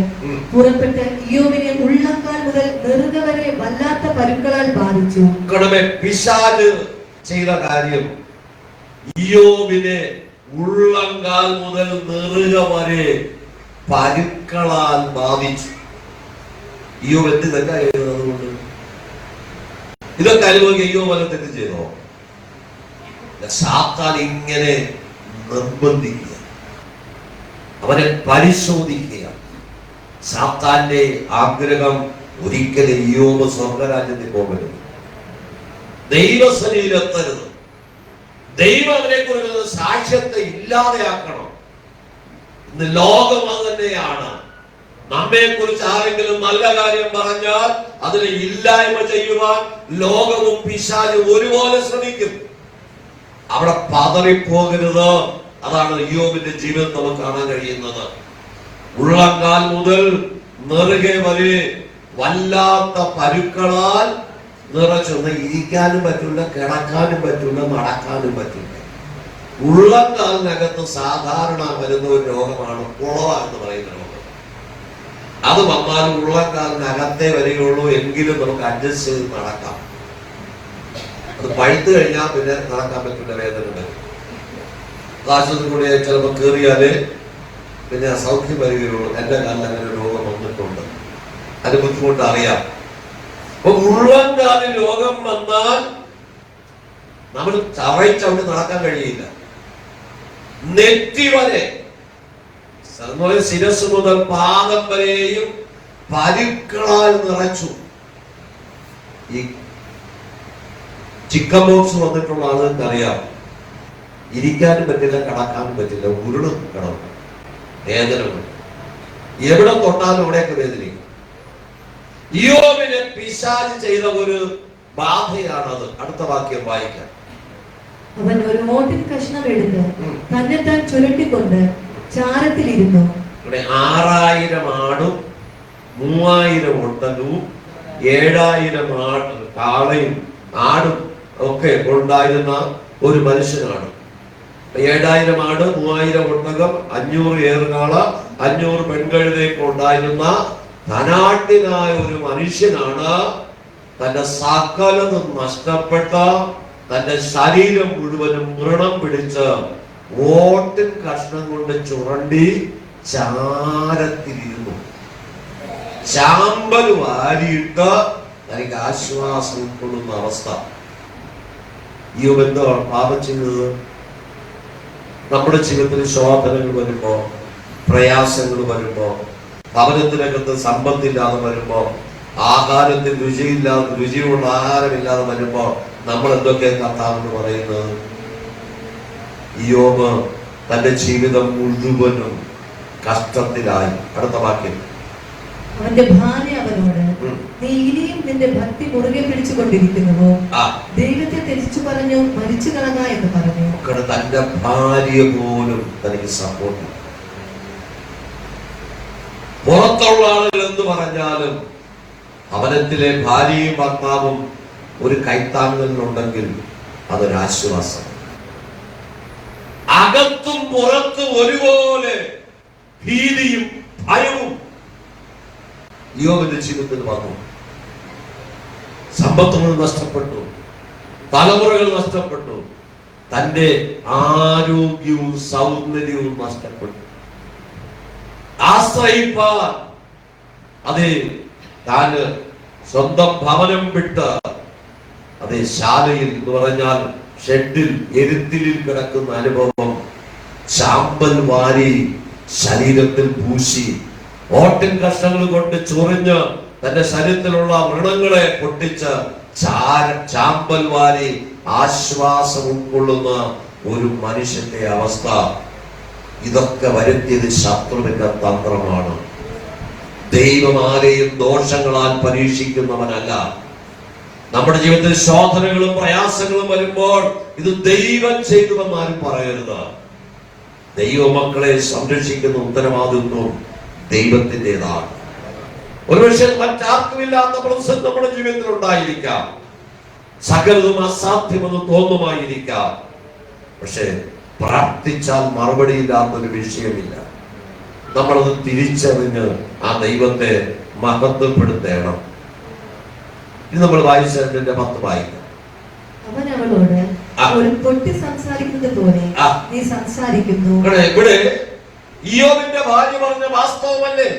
S3: പുറപ്പെട്ട് ഇയ്യോബിനെ ഉള്ളങ്കാൽ മുതൽ നെറുക വരെ വല്ലാത്ത പരുക്കളാൽ ബാധിച്ചു.
S2: പിശാച് ചെയ്ത കാര്യം, ഇയ്യോബിനെ ഉള്ളങ്കാൽ മുതൽ നെറുക വരെ പരുക്കളാൽ ബാധിച്ചു. ഇയ്യോബ് എന്ത് തെറ്റായിരുന്നു? അതുകൊണ്ട് ഇതൊക്കെ അനുഭവിക്കുക ഇയ്യോബ് വല്ല തെറ്റ് ചെയ്തോ? സാത്താൻ ഇങ്ങനെ നിർബന്ധിക്കുക, അവനെ പരിശോധിക്കുക. സാത്താന്റെ ആഗ്രഹം ഒരിക്കലും ഇയ്യോബ് സ്വർഗരാജ്യത്തിൽ പോകരുത്, ദൈവസന്നിധിയിലെത്തരുത്. ദൈവം അവനെ കുറിച്ച് സാക്ഷ്യത്തെ ഇല്ലാതെയാക്കണം. ഇന്ന് ലോകം അത് തന്നെയാണ്. നമ്മെ കുറിച്ച് ആരെങ്കിലും നല്ല കാര്യം പറഞ്ഞാൽ അതിനെ ഇല്ലായ്മ ചെയ്യുവാൻ ലോകവും പിശാചും ഒരുപോലെ ശ്രമിക്കും. അവിടെ പതറിപ്പോകരുത്. അതാണ് ഇയ്യോബിന്റെ ജീവിതം നമുക്ക് കാണാൻ കഴിയുന്നത്. ഉള്ളങ്കാൽ മുതൽ നെറുകെ വരെ വല്ലാത്ത പരുക്കളാൽ നിറച്ചൊന്ന്, ഇരിക്കാനും പറ്റില്ല, കിടക്കാനും പറ്റില്ല, നടക്കാനും പറ്റില്ല. ഉള്ളങ്കാലിനകത്ത് സാധാരണ വരുന്ന ഒരു രോഗമാണ് കുളവ എന്ന് പറയുന്ന രോഗം. അത് വന്നാൽ ഉള്ളങ്കാലിനകത്തേ വരികയുള്ളൂ, എങ്കിലും നമുക്ക് അഡ്ജസ്റ്റ് ചെയ്ത് നടക്കാം. അത് പഴുത്തു കഴിഞ്ഞാൽ പിന്നെ നടക്കാൻ പറ്റില്ല, വേദന വരും. ആശുപത്രി കൂടി ചിലപ്പോൾ കയറിയാല് പിന്നെ സൗഖ്യം വരികയുള്ളൂ. എന്റെ കാലിൽ അങ്ങനെ രോഗം വന്നിട്ടുണ്ട്, അതിന് ബുദ്ധിമുട്ട് അറിയാം. അപ്പൊ ഉള്ളങ്കാലിൽ രോഗം വന്നാൽ നമ്മൾ ചവഴിച്ചവിടെ നടക്കാൻ കഴിയില്ല. നെറ്റി വരെ, ശിരസ് മുതൽ പാദം വരെയും പരുക്കളാൽ നിറച്ചു. ഈ ചിക്കൻ ബോക്സ് വന്നിട്ടുള്ള ആളുകൾക്ക് അറിയാം, ഇരിക്കാനും പറ്റില്ല, കിടക്കാനും പറ്റില്ല, ഉരുളും കിടക്കും, വേദനകൾ എവിടെ തൊട്ടാലും അവിടെയൊക്കെ വേദനയും. ഇയ്യോബിനെ പിശാച് ചെയ്ത ഒരു ബാധയാണത്. അടുത്ത വാക്യം വായിക്കാം.
S3: അവൻ ഒരു ഓട്ടിൻ കഷ്ണം എടുത്ത് തന്നെത്താൻ ചുരുട്ടിക്കൊണ്ട് ചാരത്തിലിരുന്നു.
S2: 6000 ആടും 3000 ഒട്ടകവും 7000 കാളയും ആടും ഒക്കെ ഉണ്ടായിരുന്ന ഒരു മനുഷ്യനാണ്. 7000 ആട്, 3000 ഒട്ടകം, 500 ഏറുകാള, 500 പെൺകഴുതയൊക്കെ ഉണ്ടായിരുന്ന ധനാഢ്യനായ ഒരു മനുഷ്യനാണ്. തന്റെ സകലതും നഷ്ടപ്പെട്ട, തന്റെ ശരീരം മുഴുവനും വ്രണം പിടിച്ച് ഓട്ടിൻ കഷ്ണം കൊണ്ട് ചുരണ്ടി ചാരത്തിലിരുന്നു. ചാമ്പൽ വാരിയിട്ട് തനിക്ക് ആശ്വാസം ഉൾക്കൊള്ളുന്ന അവസ്ഥ. ഈ എന്താണ് പാപം ചെയ്യുന്നത്? നമ്മുടെ ജീവിതത്തിൽ ശോധനകൾ വരുമ്പോ, പ്രയാസങ്ങൾ വരുമ്പോ, ഭവനത്തിനകത്ത് സമ്പത്തില്ലാതെ വരുമ്പോ, ആഹാരത്തിൽ രുചിയുള്ള ആഹാരമില്ലാതെ വരുമ്പോ നമ്മൾ എന്തൊക്കെ കർത്താവെന്ന് പറയുന്നത്? ഇയ്യോബ് തന്റെ ജീവിതം മുഴുവനും കഷ്ടത്തിലായി. അടുത്ത വാക്യം,
S3: അവന്റെ ഭാര്യ അവനോട്, നീ ഇനിയും നിന്റെ ഭക്തി മുറുകെ പിടിച്ചുകൊണ്ടിരിക്കുന്നുവോ? ദൈവത്തെ ത്യജിച്ചു പറഞ്ഞു മരിച്ചു കളക എന്ന് പറഞ്ഞു.
S2: തന്റെ ഭാര്യ പോലും തനിക്ക് സപ്പോർട്ട്. പുറത്തുള്ള ആളുകൾ എന്ത് പറഞ്ഞാലും ഭവനത്തിലെ ഭാര്യയും ഭർത്താവും ഒരു കൈത്താങ്ങലിനുണ്ടെങ്കിൽ അതൊരാശ്വാസം. അകത്തും പുറത്തും ഒരുപോലെ ഭീതിയും ഭയവും യോബിന്റെ ജീവിതത്തിൽ വന്നു. സമ്പത്തുകൾ നഷ്ടപ്പെട്ടു, തലമുറകൾ നഷ്ടപ്പെട്ടു, തന്റെ ആരോഗ്യവും സൗന്ദര്യവും നഷ്ടപ്പെട്ടു. ആശ്രയിപ്പാൻ അതെ താന് സ്വന്തം ഭവനം വിട്ട് അതെ ശാലയിൽ എന്ന് പറഞ്ഞാൽ ഷെഡിൽ എരുത്തിലിൽ കിടക്കുന്ന അനുഭവം, ചാമ്പൽ വാരി ശരീരത്തിൽ പൂശി ഓട്ടിൻ കഷ്ണങ്ങൾ കൊണ്ട് ചൊറിഞ്ഞ് തന്റെ ശരീരത്തിലുള്ള വ്രണങ്ങളെ പൊട്ടിച്ച് ചാമ്പൽ വാരി ആശ്വാസം ഉൾക്കൊള്ളുന്ന ഒരു മനുഷ്യന്റെ അവസ്ഥ. ഇതൊക്കെ വരുത്തിയത് ശത്രുവിന്റെ തന്ത്രമാണ്. ദൈവം ആരെയും ദോഷങ്ങളാൽ പരീക്ഷിക്കുന്നവനല്ല. നമ്മുടെ ജീവിതത്തിൽ ശോധനകളും പ്രയാസങ്ങളും വരുമ്പോൾ ഇത് ദൈവം ചെയ്തുവെന്ന് ആരും പറയരുത്. ദൈവമക്കളെ സംരക്ഷിക്കുന്ന ഉത്തരവാദിത്വം ദൈവത്തിൻ്റെതാണ്. ഒരുപക്ഷെ മറ്റാർക്കുമില്ലാത്ത പ്രതിസന്ധി നമ്മുടെ ജീവിതത്തിൽ ഉണ്ടായിരിക്കാം, സകലതും അസാധ്യമെന്ന് തോന്നുമായിരിക്കാം. പക്ഷെ പ്രാർത്ഥിച്ചാൽ മറുപടിയില്ലാത്തൊരു വിഷയമില്ല. നമ്മളത് തിരിച്ചറിഞ്ഞ് ആ ദൈവത്തെ മഹത്വപ്പെടുത്തേണം. ഇത് നമ്മൾ വായിച്ചതിന്റെ 10 വായിക്കാം.
S3: അവൻ അവളോട്, ഒരു പൊട്ടി സംസാരിക്കുന്നത് പോലെ നീ സംസാരിക്കുന്നു.
S2: ഇവിടെ ഇയ്യോബിന്റെ ഭാര്യ പറഞ്ഞ വാസ്തവമല്ലേ?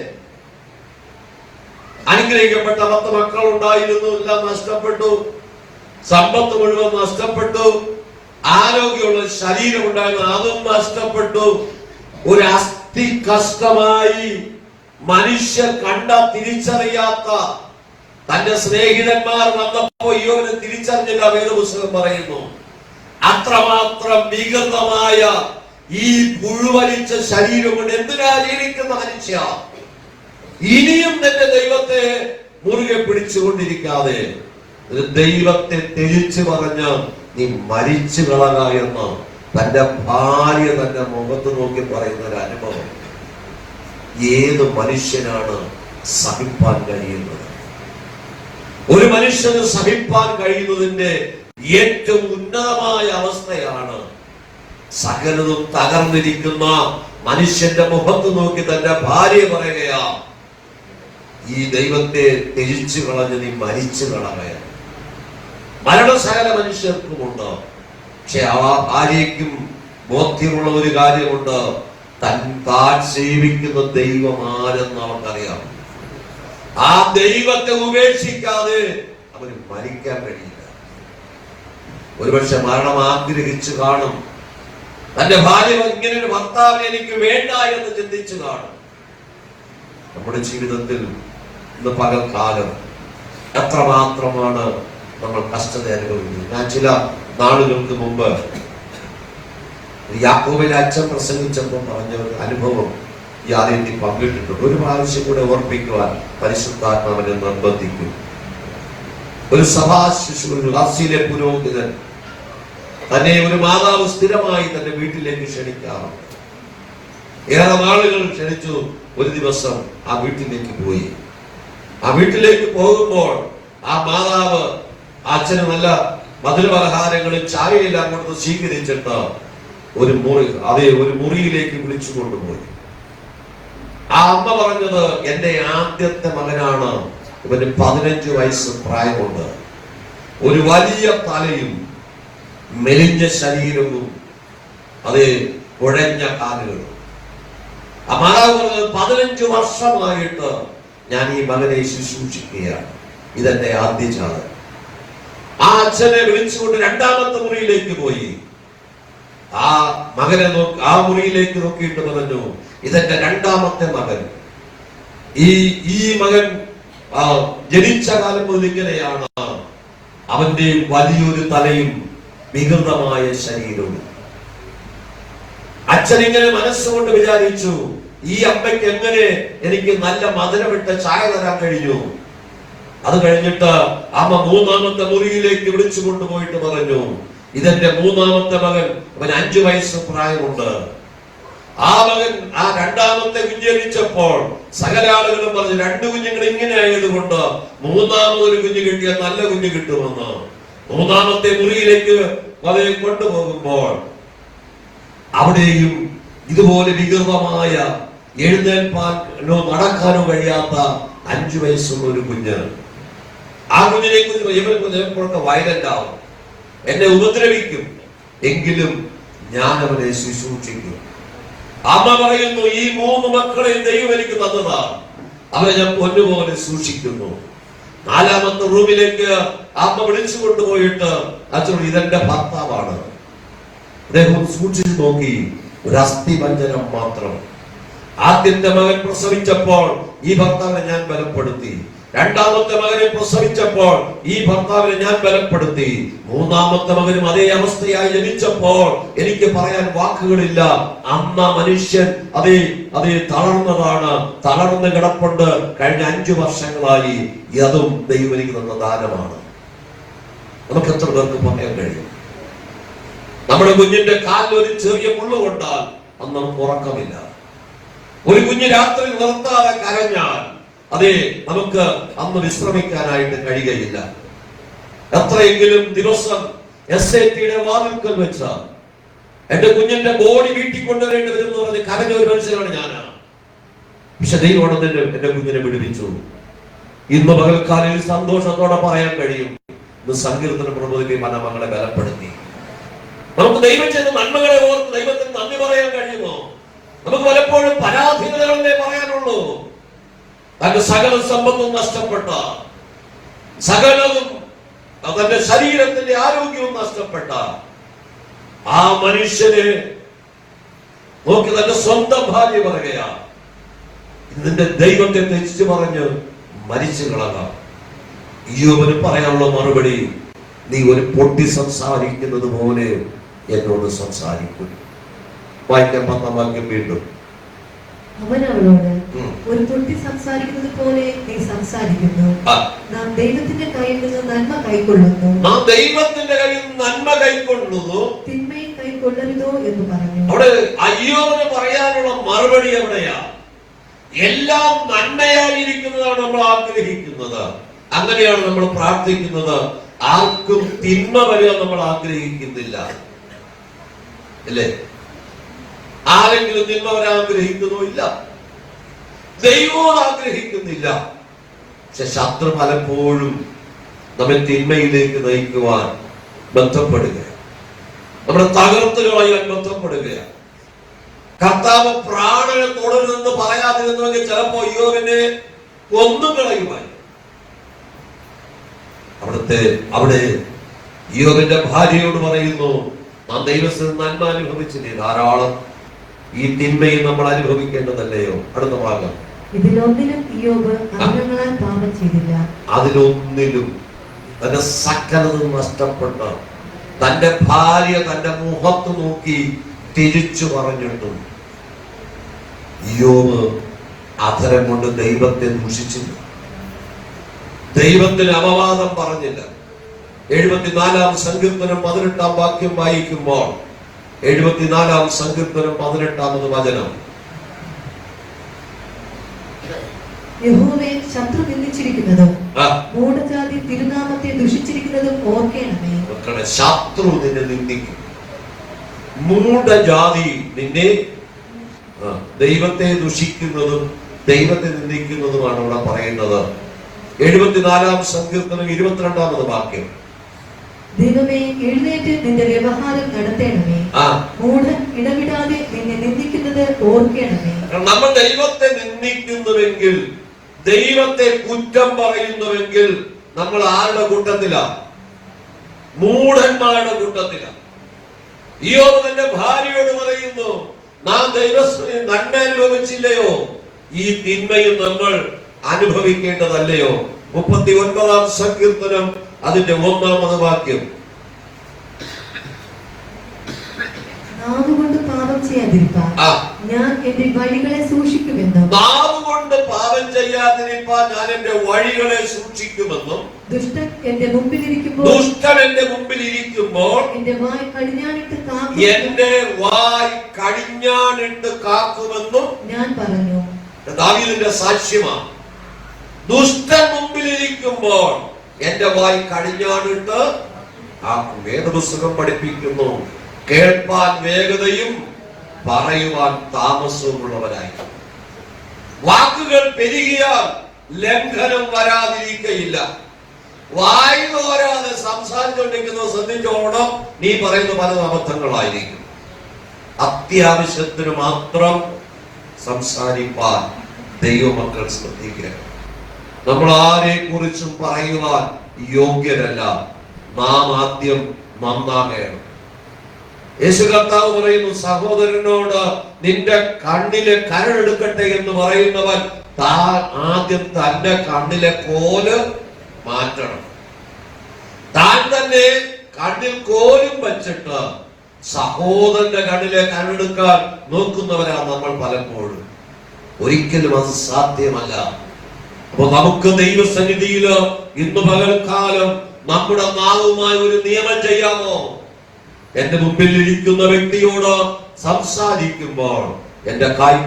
S2: അനുഗ്രഹിക്കപ്പെട്ട 10 മക്കൾ ഉണ്ടായിരുന്നു, എല്ലാം നഷ്ടപ്പെട്ടു, സമ്പത്ത് മുഴുവൻ നഷ്ടപ്പെട്ടു, ആരോഗ്യമുള്ള ശരീരം ഉണ്ടായിരുന്നു, അതും നഷ്ടപ്പെട്ടു. ഒരു അസ്ഥി കഷ്ടമായി മനുഷ്യർ കണ്ട തിരിച്ചറിയാത്ത തന്റെ സ്നേഹിതന്മാർ വന്നപ്പോ ഇയ്യോബിനെ തിരിച്ചറിഞ്ഞില്ല. വേദപുസ്തകം പറയുന്നു, അത്രമാത്രം വികൃതമായ ഈ പുഴുവലിച്ച ശരീരം കൊണ്ട് എന്തിനാ ജീവിക്കുന്ന മനുഷ്യ, ഇനിയും നിന്റെ ദൈവത്തെ മുറുകെ പിടിച്ചുകൊണ്ടിരിക്കാതെ ദൈവത്തെ ത്യജിച്ചു പറഞ്ഞ് നീ മരിച്ചു കളക എന്ന് തന്റെ ഭാര്യ തന്റെ മുഖത്ത് നോക്കി പറയുന്ന ഒരു അനുഭവം ഏത് മനുഷ്യനാണ് സഹിപ്പാൻ കഴിയുന്നത്? ഒരു മനുഷ്യന് സഹിപ്പാൻ കഴിയുന്നതിന്റെ ഏറ്റവും ഉന്നതമായ അവസ്ഥയാണ് സകലതും തകർന്നിരിക്കുന്ന മനുഷ്യന്റെ മുഖത്ത് നോക്കി തന്റെ ഭാര്യ പറയുകയാ, ഈ ദൈവത്തെ ത്യജിച്ചു കളഞ്ഞ് നീ മരിച്ചു കളകയാണ്. മരണം സകല മനുഷ്യർക്കുമുണ്ട്. പക്ഷെ ആ ഭാര്യയ്ക്കും ബോധ്യമുള്ള ഒരു കാര്യമുണ്ട്, താൻ സേവിക്കുന്ന ദൈവം ആരെന്ന് അവർക്കറിയാം. ആ ദൈവത്തെ ഉപേക്ഷിക്കാതെ അവന് മരിക്കാൻ കഴിയില്ല. ഒരുപക്ഷെ മരണം ആഗ്രഹിച്ചു കാണും, തന്റെ ഭാര്യ ഇങ്ങനെ ഒരു ഭർത്താവിനെ എനിക്ക് വേണ്ട എന്ന് ചിന്തിച്ചു കാണും. നമ്മുടെ ജീവിതത്തിൽ ഇന്ന് പകൽക്കാലം എത്രമാത്രമാണ് നമ്മൾ കഷ്ടത അനുഭവിക്കുന്നത്. ഞാൻ ചില നാളുകൾക്ക് മുമ്പ് യാക്കോബിന്റെ അച്ഛൻ പ്രസംഗിച്ചപ്പോൾ പറഞ്ഞ ഒരു അനുഭവം ഈ ആദ്യത്തിൽ പങ്കിട്ടിട്ടുണ്ട്. ഒരു പ്രാവശ്യം കൂടെ ഓർപ്പിക്കുവാൻ പരിശുദ്ധാത്മാവിനെ നിർബന്ധിക്കും. ഒരു സഭാ ശിശു, ഒരു റാസിയിലെ പുരോഹിതൻ തന്നെ ഒരു മാതാവ് സ്ഥിരമായി തന്റെ വീട്ടിലേക്ക് ക്ഷണിക്കാറുണ്ട്. ഏറെ നാളുകൾ ക്ഷണിച്ചു. ഒരു ദിവസം ആ വീട്ടിലേക്ക് പോയി. ആ വീട്ടിലേക്ക് പോകുമ്പോൾ ആ മാതാവ് അച്ഛന് നല്ല മധുരപലഹാരങ്ങളും ചായയെല്ലാം കൊടുത്ത് സ്വീകരിച്ചിട്ട് ഒരു മുറിയിലേക്ക് വിളിച്ചു കൊണ്ടുപോയി. ആ അമ്മ പറഞ്ഞത്, എന്റെ ആദ്യത്തെ മകനാണ്, ഇവന് 15 വയസ്സ് പ്രായമുണ്ട്, ഒരു വലിയ തലയും മെലിഞ്ഞ ശരീരവും അതേ കുഴഞ്ഞ കാലുകളും. ആ മാതാവ് പറഞ്ഞത്, 15 വർഷമായിട്ട് ഞാൻ ഈ മകനെ ശുശ്രൂഷിക്കുകയാണ്, ഇതെന്റെ ആദ്യജാതൻ. ആ അച്ഛനെ വിളിച്ചുകൊണ്ട് 2ാമത്തെ മുറിയിലേക്ക് പോയി. ആ മകനെ ആ മുറിയിലേക്ക് നോക്കിയിട്ട് പറഞ്ഞു, ഇതെന്റെ 2ാമത്തെ മകൻ. ഈ മകൻ ജനിച്ച കാലം മുതൽ ഇങ്ങനെയാണ്, അവന്റെ വലിയൊരു തലയും വികൃതമായ ശരീരവും. അച്ഛൻ ഇങ്ങനെ മനസ്സുകൊണ്ട് വിചാരിച്ചു, ഈ അമ്മയ്ക്ക് എങ്ങനെ എനിക്ക് നല്ല മധുരമിട്ട ചായ തരാൻ കഴിഞ്ഞു? അത് കഴിഞ്ഞിട്ട് അമ്മ മൂന്നാമത്തെ മുറിയിലേക്ക് വിളിച്ചു കൊണ്ടുപോയിട്ട് പറഞ്ഞു, ഇതെന്റെ മൂന്നാമത്തെ മകൻ, അവൻ 5 വയസ്സ് പ്രായമുണ്ട്. ആ മകൻ ആ രണ്ടാമത്തെ കുഞ്ഞ് ജനിച്ചപ്പോൾ സകല ആളുകളും പറഞ്ഞു, 2 കുഞ്ഞുങ്ങൾ ഇങ്ങനെ ആയതുകൊണ്ട് മൂന്നാമതൊരു കുഞ്ഞ് കിട്ടിയാൽ നല്ല കുഞ്ഞ് കിട്ടുമെന്ന്. മൂന്നാമത്തെ മുറിയിലേക്ക് അവരെ കൊണ്ടുപോകുമ്പോൾ അവിടെയും ഇതുപോലെ വികൃതമായ, എഴുന്നേൽപ്പാനോ നടക്കാനോ കഴിയാത്ത 5 വയസ്സുള്ള ഒരു കുഞ്ഞ്. ആ കുഞ്ഞിനെ കുറിച്ച് വയലന്റ് ആവും, എന്നെ ഉപദ്രവിക്കും, എങ്കിലും ഞാൻ അവനെ ശുശ്രൂഷിക്കും. അമ്മ പറയുന്നു, ഈ 3 മക്കളെ ദൈവം എനിക്ക് തന്നതാണ്, അവരെ ഞാൻ പൊന്നുപോലെ സൂക്ഷിക്കുന്നു. 4ാമത്തെ റൂമിലേക്ക് അമ്മ വിളിച്ചു കൊണ്ടുപോയിട്ട് അച്ഛനോട്, ഇതെന്റെ ഭർത്താവാണ്. അദ്ദേഹം സൂക്ഷിച്ചു നോക്കി, ഒരു അസ്ഥിഭഞ്ജനം മാത്രം. ആദ്യത്തെ മകൻ പ്രസവിച്ചപ്പോൾ ഈ ഭർത്താവിനെ ഞാൻ ബലപ്പെടുത്തി. 2ാമത്തെ മകനെ പ്രസവിച്ചപ്പോൾ ഈ ഭർത്താവിനെ ഞാൻ ബലപ്പെടുത്തി. 3ാമത്തെ മകനും അതേ അവസ്ഥയായി ജനിച്ചപ്പോൾ എനിക്ക് പറയാൻ വാക്കുകളില്ല. അമ്മ മനുഷ്യൻ അതേ തളർന്നതാണ്, തളർന്ന് കിടപ്പുണ്ട്. കഴിഞ്ഞ 5 വർഷങ്ങളായി അതും ദൈവം എനിക്ക് തന്ന ദാനമാണ്. നമുക്ക് എത്ര പേർക്ക് പറയാൻ കഴിയും? നമ്മുടെ കുഞ്ഞിന്റെ കാലിൽ ഒരു ചെറിയ മുള്ളു കൊണ്ടാൽ അന്ന് നമുക്ക് ഉറക്കമില്ല. ഒരു കുഞ്ഞ് രാത്രി നിർത്താതെ കരഞ്ഞാൽ നമുക്ക് അന്ന് വിശ്രമിക്കാനായിട്ട് കഴിയുകയില്ല. എത്രയെങ്കിലും ദിവസം SATയുടെ വാതിൽക്കൽ വെച്ച എന്റെ കുഞ്ഞിന്റെ ബോഡി വീട്ടിൽ കൊണ്ടുവരേണ്ടി വരും എന്ന് പറഞ്ഞ് കരഞ്ഞ ഒരു മനുഷ്യനാണ് ഞാൻ. പക്ഷെ ദൈവം എന്റെ കുഞ്ഞിനെ വിടുവിച്ചു. ഇന്ന് പകൽക്കാലയിൽ സന്തോഷത്തോടെ പറയാൻ കഴിയും, ഇന്ന് സങ്കീർത്തന പ്രബോധിനി മനമകളെ ബലപ്പെടുത്തി. നമുക്ക് ദൈവം ചെയ്ത നന്മകളെ ഓർത്ത് ദൈവത്തിന് നന്ദി പറയാൻ കഴിയുമോ? നമുക്ക് പലപ്പോഴും പരാധീനതകളെ പറയാനുള്ളൂ. തന്റെ സകല സമ്പത്തും നഷ്ടപ്പെട്ട, സകലതും തന്റെ ശരീരത്തിന്റെ ആരോഗ്യവും നഷ്ടപ്പെട്ട ആ മനുഷ്യനെ നോക്കി തന്റെ സ്വന്തം ഭാര്യ പറയുകയാ, നിന്റെ ദൈവത്തെ തെറ്റിച്ചു പറഞ്ഞ് മരിച്ചു കളകാം. ഇയ്യോബിന് പറയാനുള്ള മറുപടി, നീ ഒരു പൊട്ടി സംസാരിക്കുന്നത് പോലെ എന്നോട് സംസാരിക്കും. വായിക്കാൻ 10ാം വാക്യം വീണ്ടും.
S3: അവൻ അവളോട്, ഒരു പൊട്ടി സംസാരിക്കുന്നത് പോലെ നീ സംസാരിക്കുന്നു. നാം ദൈവത്തിന്റെ കയ്യിൽ നിന്ന് നന്മ കൈക്കൊള്ളുന്നു, തിന്മയും കൈക്കൊള്ളരുതോ എന്ന് പറഞ്ഞു.
S2: അവിടെ അയ്യോബിന് പറയാനുള്ള മറുപടി എവിടെയാ? എല്ലാം നന്മയായിരിക്കുന്നതാണ് നമ്മൾ ആഗ്രഹിക്കുന്നത്, അങ്ങനെയാണ് നമ്മൾ പ്രാർത്ഥിക്കുന്നത്. ആർക്കും തിന്മ വരിക നമ്മൾ ആഗ്രഹിക്കുന്നില്ല, അല്ലേ? ആരെങ്കിലും തിന്മ വരാൻ ആഗ്രഹിക്കുന്നോ? ഇല്ല. ദൈവവും ആഗ്രഹിക്കുന്നില്ല. പക്ഷെ ശത്രു പലപ്പോഴും നമ്മെ തിന്മയിലേക്ക് നയിക്കുവാൻ ബന്ധപ്പെടുകയാണ്, നമ്മുടെ തകർത്ത് കളയാൻ ബന്ധപ്പെടുകയാണ്. കർത്താവ് പ്രാണനെ തുടരുന്നെന്ന് പറയാതിരുന്നെങ്കിൽ ചിലപ്പോ ഇയ്യോബിനെ കൊന്നു കളയുമായി. അവിടെ ഇയ്യോബിന്റെ ഭാര്യയോട് പറയുന്നു, നാം ദൈവത്തിൽ നന്മ അനുഭവിച്ചില്ലേ, ധാരാളം. ഈ തിന്മയും നമ്മൾ അനുഭവിക്കേണ്ടതല്ലയോ? അടുത്ത ഭാഗം.
S3: ഇതിലൊന്നിലും ഇയ്യോബ് അധരങ്ങളാൽ പാപം ചെയ്തില്ല.
S2: അതിലൊന്നിലും തന്റെ സകലതും നഷ്ടപ്പെട്ട തന്റെ ഭാര്യ തന്റെ മുഖത്ത് നോക്കി തിരിച്ചു പറഞ്ഞിട്ടും ഇയ്യോബ് അധരം കൊണ്ട് ദൈവത്തെ ദൂഷിച്ചില്ല, ദൈവത്തിന് അപവാദം പറഞ്ഞില്ല. 74-ാം സങ്കീർത്തനം 18-ാം വാക്യം വായിക്കുമ്പോൾ 74-ാം സങ്കീർത്തനം 18-ാമത് വചനം.
S3: യഹോവേ, ശത്രു നിന്ദിച്ചിരിക്കുന്നതും മൂഢജാതി തിരുനാമത്തെ ദുഷിച്ചിരിക്കുന്നതും ഓർക്കണമേ.
S2: ശത്രു നിന്നെ നിന്ദിക്കും, മൂഢജാതി നിന്നെ ദൈവത്തെ ദുഷിക്കുന്നതും ദൈവത്തെ നിന്ദിക്കുന്നതുമാണ് ഇവിടെ പറയുന്നത്. 74-ാം സങ്കീർത്തനം 22-ാമത് വാക്യം.
S3: ദൈവമേ, എഴുന്നേറ്റ് നിന്റെ വ്യവഹാരം നടത്തേണമേ. മൂഢൻ ഇടവിടാതെ നിന്നെ നിന്ദിക്കുന്നത് ഓർക്കണമേ.
S2: നമ്മൾ ദൈവത്തെ നിന്ദിക്കുന്നുവെങ്കിൽ, ദൈവത്തെ കുറ്റം പറയുന്നുവെങ്കിൽ നമ്മൾ ആരുടെ കൂട്ടത്തിലാണ്? മൂഢന്മാരുടെ കൂട്ടത്തിലാണ്. ഇയ്യോബ് തന്റെ ഭാര്യയോട് പറയുന്നു, നാം ദൈവത്തിന് നന്മ അനുഭവിച്ചില്ലയോ? ഈ തിന്മയും നമ്മൾ അനുഭവിക്കേണ്ടതല്ലയോ? 39-ാം സങ്കീർത്തനം അതിന്റെ 1-ാമത് വാക്യം.
S3: നാവുകൊണ്ട് പാപം ചെയ്യാതിരിപ്പാൻ ഞാൻ എന്റെ വഴികളെ സൂക്ഷിക്കുമെന്നും
S2: നാവ് കൊണ്ട് പാപം ചെയ്യാതിരിപ്പാൻ ഞാൻ എന്റെ വഴികളെ സൂക്ഷിക്കുമെന്നും
S3: ദുഷ്ടൻ എന്റെ മുമ്പിലിരിക്കുമ്പോൾ എന്റെ വായ് കടിഞ്ഞാണിട്ട്
S2: കാക്കുമെന്നും
S3: ഞാൻ പറഞ്ഞു.
S2: ദാവീദിന്റെ സാക്ഷ്യമാണ്. ദുഷ്ടൻ മുമ്പിലിരിക്കുമ്പോൾ എന്റെ വായ് കടിഞ്ഞാണിട്ട് കാക്കും. വേദപുസ്തകം പഠിപ്പിക്കുന്നു, കേൾപ്പാൻ വേഗതയും പറയുവാൻ താമസവുമുള്ളവരായി. വാക്കുകൾ പെരുകിയാൽ ലംഘനം വരാതിരിക്കയില്ല. വായു തോരാതെ സംസാരിച്ചുകൊണ്ടിരിക്കുന്നത് ശ്രദ്ധിച്ചോണം, നീ പറയുന്ന പല അബദ്ധങ്ങളായിരിക്കും. അത്യാവശ്യത്തിന് മാത്രം സംസാരിപ്പാൻ ദൈവമക്കൾ ശ്രദ്ധിക്കുക. നമ്മൾ ആരെ കുറിച്ചും പറയുവാൻ യോഗ്യരല്ല. നാം ആദ്യം നന്നാകണം. യേശു കർത്താവ് പറയുന്നു, സഹോദരനോട് നിന്റെ കണ്ണിലെ കരടെടുക്കട്ടെ എന്ന് പറയുന്നവൻ താൻ ആദ്യം തന്റെ കണ്ണിലെ കോല് മാറ്റണം. താൻ തന്നെ കണ്ണിൽ കോലും വച്ചിട്ട് സഹോദരന്റെ കണ്ണിലെ കരടെടുക്കാൻ നോക്കുന്നവരാ നമ്മൾ പലപ്പോഴും. ഒരിക്കലും അത് സാധ്യമല്ല. അപ്പൊ നമുക്ക് ദൈവസന്നിധിയിൽ ഇന്ന് പകൽക്കാലം നമ്മുടെ നാവുമായി ഒരു നിയമം ചെയ്യാമോ? എന്റെ മുമ്പിൽ ഇരിക്കുന്ന വ്യക്തിയോട് സംസാരിക്കുമ്പോൾ എന്റെ വായി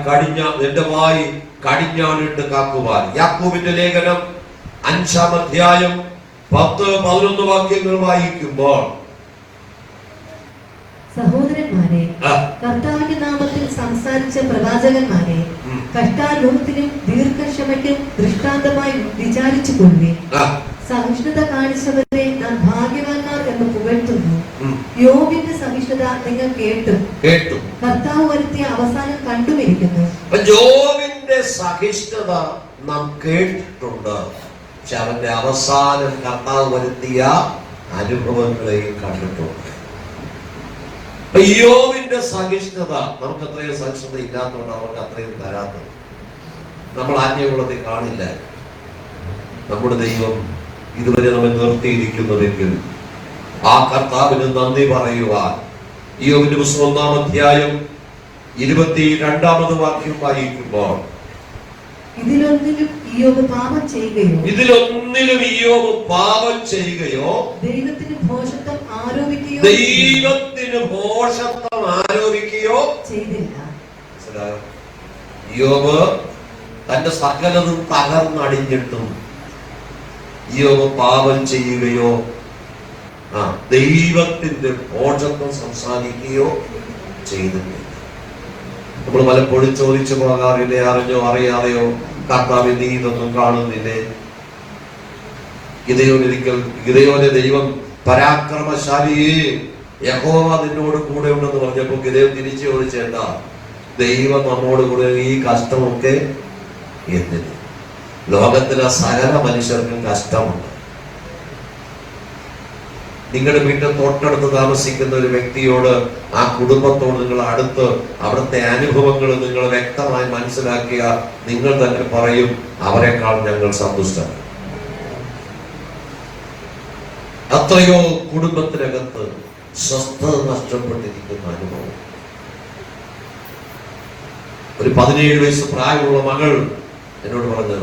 S2: കടിഞ്ഞാണിട്ട് കാക്കുവാൻ. യാക്കോബിന്റെ ലേഖനം 5-ാം അധ്യായം 10-11 വാക്യങ്ങൾ വായിക്കുമ്പോൾ,
S3: സഹോദരന്മാരെ, കർത്താവിന്റെ നാമത്തിൽ സംസാരിച്ച പ്രവാചകന്മാരെ കഷ്ടാനുഭവത്തിനും ദീർഘക്ഷമയ്ക്കും ദൃഷ്ടാന്തമായി വിചാരിച്ചു കൊള്ളുവിൻ. സഹിഷ്ണുത കാണിച്ചവരെ നാം ഭാഗ്യവാന്മാർ എന്ന് പുകഴ്ത്തുന്നു. യോബിന്റെ സഹിഷ്ണുത നിങ്ങൾ കേട്ടു. കർത്താവ് വരുത്തിയ അവസാനം കണ്ടുമിരിക്കുന്നു.
S2: യോബിന്റെ സഹിഷ്ണുത നാം കേട്ടിട്ടുണ്ട്. പക്ഷെ അവന്റെ അവസാനം കർത്താവ് വരുത്തിയ അനുഭവങ്ങളെയും കണ്ടിട്ടുണ്ട്. യോബിന്റെ സഹിഷ്ണുത നമുക്ക് അത്രയും സഹിഷ്ണുത ഇല്ലാത്തതുകൊണ്ട് അവർക്ക് അത്രയും തരാത്തത്. നമ്മൾ ആജ്ഞകുളത്തിൽ കാണില്ല. നമ്മുടെ ദൈവം ഇതുവരെ നമ്മെ നിർത്തിയിരിക്കുന്നതെങ്കിൽ ആ കർത്താവിന് നന്ദി പറയുവാൻ യോബിന്റെ പുസ്തകം 1-ാം അധ്യായം 22-ാമത് വാക്യം വായിക്കുമ്പോൾ,
S3: ഇതിലൊന്നിലും ഇയ്യോബ് പാപം ചെയ്യുകയോ ദൈവത്തിന് ഭോഷത്വം ആരോപിക്കുകയോ ചെയ്തില്ല.
S2: ഇയ്യോബ് തന്റെ സകലതും തകർന്നടിഞ്ഞിട്ടും ഇയ്യോബ് പാപം ചെയ്യുകയോ ദൈവത്തിന്റെ ഭോഷത്വം സംസാരിക്കുകയോ ചെയ്തിട്ടില്ല. നമ്മൾ പലപ്പോഴും ചോദിച്ചു പോകാറില്ലേ, അറിഞ്ഞോ അറിയാതെയോ, കർത്താവ് നീ ഇതൊന്നും കാണുന്നില്ലേ? ഗിദെയോനെ ദൈവം പരാക്രമശാലിയെ, യഹോവ നിന്നോട് കൂടെ ഉണ്ടെന്ന് പറഞ്ഞപ്പോ ഗിദെയോൻ തിരിച്ചു ചോദിച്ചേണ്ട, ദൈവം നമ്മോട് കൂടെ ഈ കഷ്ടമൊക്കെ എന്തിന്? ലോകത്തിലെ സകല മനുഷ്യർക്കും കഷ്ടമുണ്ട്. നിങ്ങളുടെ വീട്ടിൽ തൊട്ടടുത്ത് താമസിക്കുന്ന ഒരു വ്യക്തിയോട്, ആ കുടുംബത്തോട് നിങ്ങൾ അടുത്ത് അവിടുത്തെ അനുഭവങ്ങൾ നിങ്ങൾ വ്യക്തമായി മനസ്സിലാക്കിയ നിങ്ങൾ തന്നെ പറയും, അവരെക്കാൾ ഞങ്ങൾ സന്തുഷ്ടരാണ്. അത്രയോ കുടുംബത്തിനകത്ത് സ്വസ്ഥത നഷ്ടപ്പെട്ടിരിക്കുന്ന അനുഭവം. ഒരു 17 വയസ്സ് പ്രായമുള്ള മകൾ എന്നോട് പറഞ്ഞു,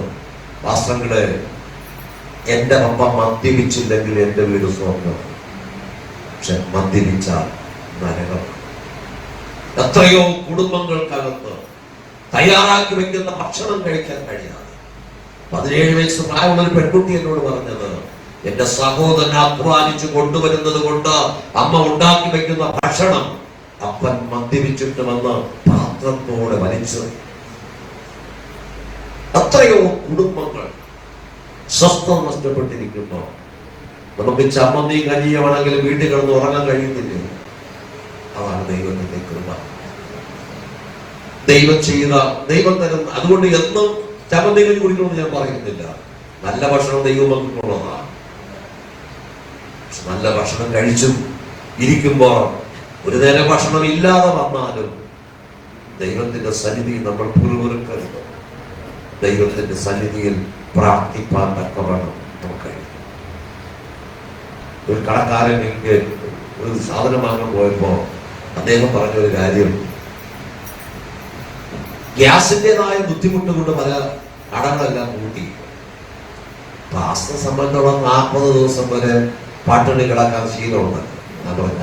S2: പാസ്റ്ററേ, എന്റെ പപ്പ മദ്യപിച്ചില്ലെങ്കിൽ എന്റെ വീട് സ്വർഗ്ഗം, പക്ഷെ മദ്യപിച്ചാൽ നരകം. എത്രയോ കുടുംബങ്ങൾക്കകത്ത് തയ്യാറാക്കി വെക്കുന്ന ഭക്ഷണം കഴിക്കാൻ കഴിയാതെ 17 വയസ്സ് പ്രായമുള്ള ഒരു പെൺകുട്ടി എന്നോട് പറഞ്ഞത്, എന്റെ സഹോദരൻ അധ്വാനിച്ചു കൊണ്ടുവരുന്നത് കൊണ്ട് അമ്മ ഉണ്ടാക്കി വെക്കുന്ന ഭക്ഷണം അപ്പൻ മദ്യപിച്ചിട്ട് വന്ന് പാത്രത്തോടെ വലിച്ചു. എത്രയോ കുടുംബങ്ങൾ സ്വസ്ഥം നഷ്ടപ്പെട്ടിരിക്കുന്നു. നമുക്ക് ചമ്മന്തി കഞ്ഞിയാണെങ്കിൽ വീട്ടിൽ കിടന്ന് ഉറങ്ങാൻ കഴിയുന്നില്ലേ? അതാണ് ദൈവത്തിന്റെ കൃപ. ദൈവം തരുന്ന. അതുകൊണ്ട് എന്നും ചമ്മന്തി കഞ്ഞി കുടിക്കണമെന്ന് ഞാൻ പറയുന്നില്ല. നല്ല ഭക്ഷണം ദൈവം നമുക്കുള്ളതാണ്. നല്ല ഭക്ഷണം കഴിച്ചും ഇരിക്കുമ്പോൾ ഒരു നേരം ഭക്ഷണം ഇല്ലാതെ വന്നാലും ദൈവത്തിന്റെ സന്നിധി നമ്മൾ പുറകരുത്. ദൈവത്തിന്റെ സന്നിധിയിൽ പ്രാർത്ഥിപ്പാൻ തക്കവണ്ണം നമുക്ക്. ഒരു കടക്കാരൻ എനിക്ക് ഒരു സാധനം വാങ്ങാൻ പോയപ്പോ അദ്ദേഹം പറഞ്ഞൊരു കാര്യം, ഗ്യാസിൻ്റെതായ ബുദ്ധിമുട്ട് കൊണ്ട് പല കടങ്ങളെല്ലാം കൂട്ടി. പാസ്റ്ററെ സംബന്ധിച്ചോളം 40 ദിവസം വരെ പട്ടിണി കിടക്കാൻ ശീലമുണ്ട്.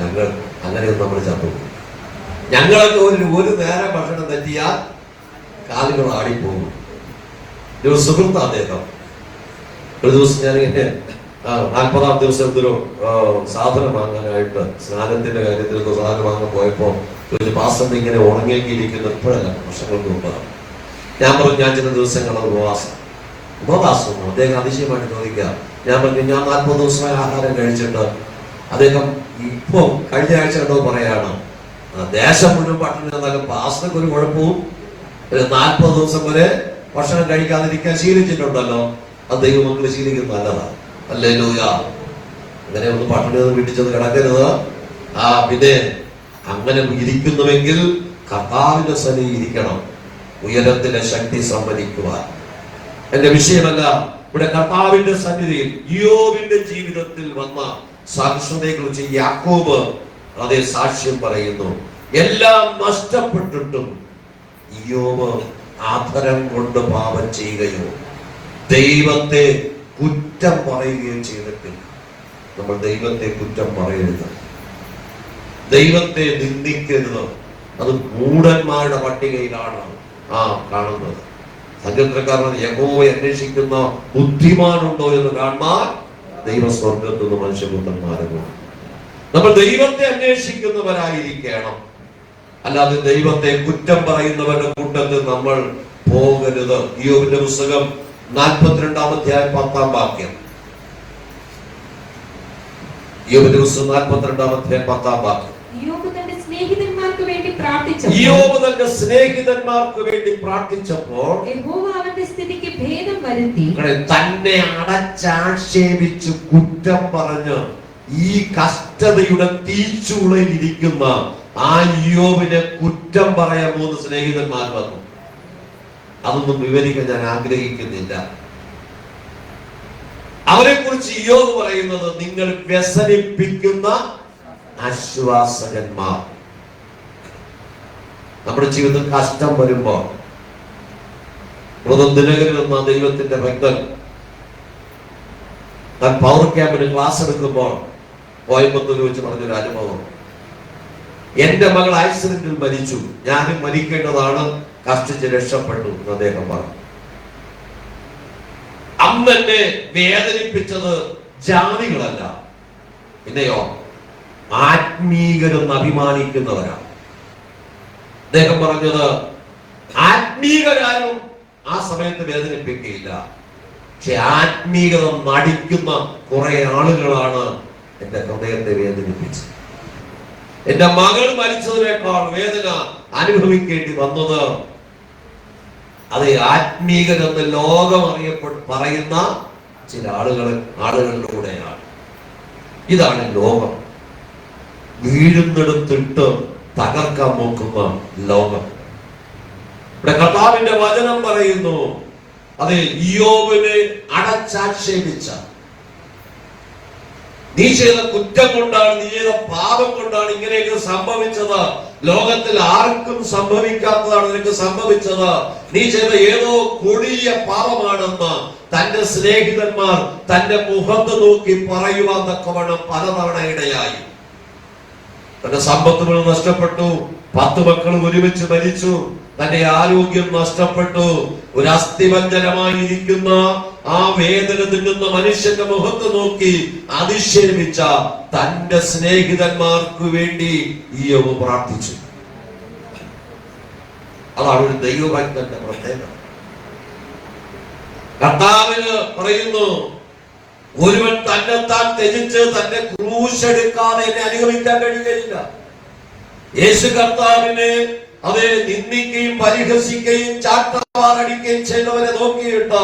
S2: ഞങ്ങൾ അങ്ങനെയൊന്നും നമ്മൾ ചത്തു. ഞങ്ങളൊക്കെ ഒരു നേരം ഭക്ഷണം തെറ്റിയാൽ കാലുകൾ ആടിപ്പോകും. ഒരു സുഹൃത്ത് അദ്ദേഹം ഒരു ദിവസം ഞാനിങ്ങനെ 40-ാം ദിവസം എന്തൊരു സാധനം വാങ്ങാനായിട്ട് സ്നാനത്തിന്റെ കാര്യത്തിൽ സാധനം വാങ്ങാൻ പോയപ്പോ ഒരു പാസ്റ്റർ ഇങ്ങനെ ഉണങ്ങിയിരിക്കുന്ന ഇപ്പോഴല്ല, വർഷങ്ങൾക്ക് മുമ്പാണ്. ഞാൻ പറഞ്ഞു ഞാൻ ചില ദിവസങ്ങൾ ഉപവാസം അദ്ദേഹം അതിശയമായിട്ട് ചോദിക്കുക. ഞാൻ പറഞ്ഞു ഞാൻ 40 ദിവസമായി ആഹാരം കഴിച്ചിട്ട്. അദ്ദേഹം ഇപ്പൊ കഴിഞ്ഞ ആഴ്ച കണ്ടോ പറയാണ് ദേശം മുഴുവൻ പട്ടിണി എന്നാലും പാസ്റ്റർക്ക് ഒരു കുഴപ്പവും 40 ദിവസം വരെ ഭക്ഷണം കഴിക്കാതിരിക്കാൻ ശീലിച്ചിട്ടുണ്ടല്ലോ. അത് ദൈവമക്കൾ ശീലിക്കുന്നത് നല്ലതാണ്. ഹല്ലേലൂയ. അങ്ങനെ ഒന്ന് പട്ടിണി വീട്ടിൽ ചെന്ന് കിടക്കരുത്. പിന്നെ അങ്ങനെ ഇരിക്കുന്നുവെങ്കിൽ കർത്താവിന്റെ സന്നിധി ഇരിക്കണം, ഉയരത്തിലെ ശക്തി സമ്മതിക്കുവാൻ. എന്റെ വിഷയമല്ല, ഇവിടെ കർത്താവിന്റെ സന്നിധിയിൽ ഇയ്യോബിന്റെ ജീവിതത്തിൽ വന്ന സാക്ഷ്യതയെ കുറിച്ച് യാക്കോബ് അതേ സാക്ഷ്യം പറയുന്നു. എല്ലാം നഷ്ടപ്പെട്ടിട്ടും ഇയ്യോബ് ആദരം കൊണ്ട് പാപം ചെയ്യുകയോ ദൈവത്തെ കുറ്റം പറയുകയും ചെയ്തിട്ടില്ല. നമ്മൾ ദൈവത്തെ കുറ്റം പറയരുത്, ദൈവത്തെ നിന്ദിക്കരുത്. അത് മൂഢന്മാരുടെ പട്ടികയിലാണ് കാണുന്നത്. സങ്കീർത്തനക്കാരൻ യഹോവയെ അന്വേഷിക്കുന്ന ബുദ്ധിമാനുണ്ടോ എന്ന് കാണാൻ ദൈവസ്വർഗത്തിൽ നിന്ന് മനുഷ്യപുത്രന്മാരെ. നമ്മൾ ദൈവത്തെ അന്വേഷിക്കുന്നവരായിരിക്കണം, അല്ലാതെ ദൈവത്തെ കുറ്റം പറയുന്നവരുടെ കൂട്ടത്തിൽ നമ്മൾ പോകരുത്. ഇയ്യോബിന്റെ പുസ്തകം 42-ാം അധ്യായം 10-ാം വാക്യം. ഇയ്യോബിന്റെ പുസ്തകം 42-ാം അധ്യായം 10-ാം വാക്യം.
S4: ഇയ്യോബ് തന്റെ സ്നേഹിതന്മാർക്ക് വേണ്ടി പ്രാർത്ഥിച്ചപ്പോൾ യഹോവ അവന്റെ സ്ഥിതിക്ക് ഭേദം വരുത്തി.
S2: തന്നെ അടച്ചാക്ഷേപിച്ച് കുറ്റം പറഞ്ഞ് ഈ കഷ്ടതയുടെ തീച്ചൂളയിലിരിക്കുന്ന ആ ഇയ്യോബിനെ കുറ്റം പറയാൻ 3 സ്നേഹിതന്മാർ വന്നു. അതൊന്നും വിവരിക്കാൻ ഞാൻ ആഗ്രഹിക്കുന്നില്ല. അവരെ കുറിച്ച് ഇയ്യോബ് പറയുന്നത് നിങ്ങൾ വ്യസനിപ്പിക്കുന്ന ആശ്വാസകന്മാർ. നമ്മുടെ ജീവിതത്തിൽ കഷ്ടം വരുമ്പോൾ ദിനകരിൽ എന്ന ദൈവത്തിന്റെ ഭക്തൻ താൻ പവർ ക്യാമ്പിന് ക്ലാസ് എടുക്കുമ്പോൾ കോയമ്പത്തൂർ വെച്ച് പറഞ്ഞൊരു അനുഭവം. എന്റെ മകൾ ആക്സിഡന്റിൽ മരിച്ചു, ഞാനും മരിക്കേണ്ടതാണ്, കഷ്ടിച്ച് രക്ഷപ്പെട്ടു എന്ന് അദ്ദേഹം പറഞ്ഞു. അന്നെന്നെ വേദനിപ്പിച്ചത് ജാതികളല്ല, പിന്നെയോ ആത്മീകരെന്ന് അഭിമാനിക്കുന്നവരാണ്. അദ്ദേഹം പറഞ്ഞത് ആത്മീകരാരും ആ സമയത്ത് വേദനിപ്പിക്കുകയില്ല, പക്ഷെ ആത്മീകത നടിക്കുന്ന കുറെ ആളുകളാണ് എന്റെ ഹൃദയത്തെ വേദനിപ്പിച്ചത്. എന്റെ മകൾ മരിച്ചതിനേക്കാൾ വേദന അനുഭവിക്കേണ്ടി വന്നത് അത് ആത്മീകരെന്ന് ലോകം പറയുന്ന ചില ആളുകളിലൂടെയാണ്. ഇതാണ് ലോകം, വീഴുന്നിടത്തിട്ട് തകർക്കാൻ നോക്കുന്ന ലോകം. ഇവിടെ കർത്താവിന്റെ വചനം പറയുന്നു, അത് ഇയ്യോബിനെ അടച്ചാക്ഷേപിച്ച, നീ ചെയ്ത കുറ്റം കൊണ്ടാണ്, നീ ചെയ്ത പാപം കൊണ്ടാണ് ഇങ്ങനെയൊക്കെ സംഭവിച്ചത്, ലോകത്തിൽ ആർക്കും സംഭവിക്കാത്തതാണ് നിനക്ക് സംഭവിച്ചത്, നീ ചെയ്ത ഏതോ കൊടിയ പാപമാണെന്ന് തന്റെ സ്നേഹിതന്മാർ തന്റെ മുഖത്ത് നോക്കി പറയുവാൻ തക്കവണ്ണം പലതവണ ഇടയായി. തന്റെ സമ്പത്തുകൾ നഷ്ടപ്പെട്ടു, 10 മക്കളും ഒരുമിച്ച് മരിച്ചു, തന്റെ ആരോഗ്യം നഷ്ടപ്പെട്ടു. ഒരു അസ്ഥിവഞ്ചനമായിരിക്കുന്ന ആ വേദന തിന്നുന്ന മനുഷ്യന്റെ മുഖത്ത് നോക്കി അതിശയിച്ച തന്റെ സ്നേഹിതന്മാർക്ക് വേണ്ടി ഇയ്യോബ് പ്രാർത്ഥിച്ചു. അതാണ് ഒരു ദൈവഭക്തന്റെ പ്രത്യേകത. കർത്താവിന് പറയുന്നു, ഒരുവൻ തന്നെത്താൻ ത്യജിച്ച് തന്റെ ക്രൂശെടുക്കാതെ എന്നെ അനുഗമിക്കാൻ കഴിയുകയില്ല. യേശു കർത്താവിനെ അതെ നിന്ദിക്കുകയും പരിഹസിക്കുകയും ചാട്ടവാറടിക്കുകയും ചെയ്തവരെ നോക്കിയിട്ട്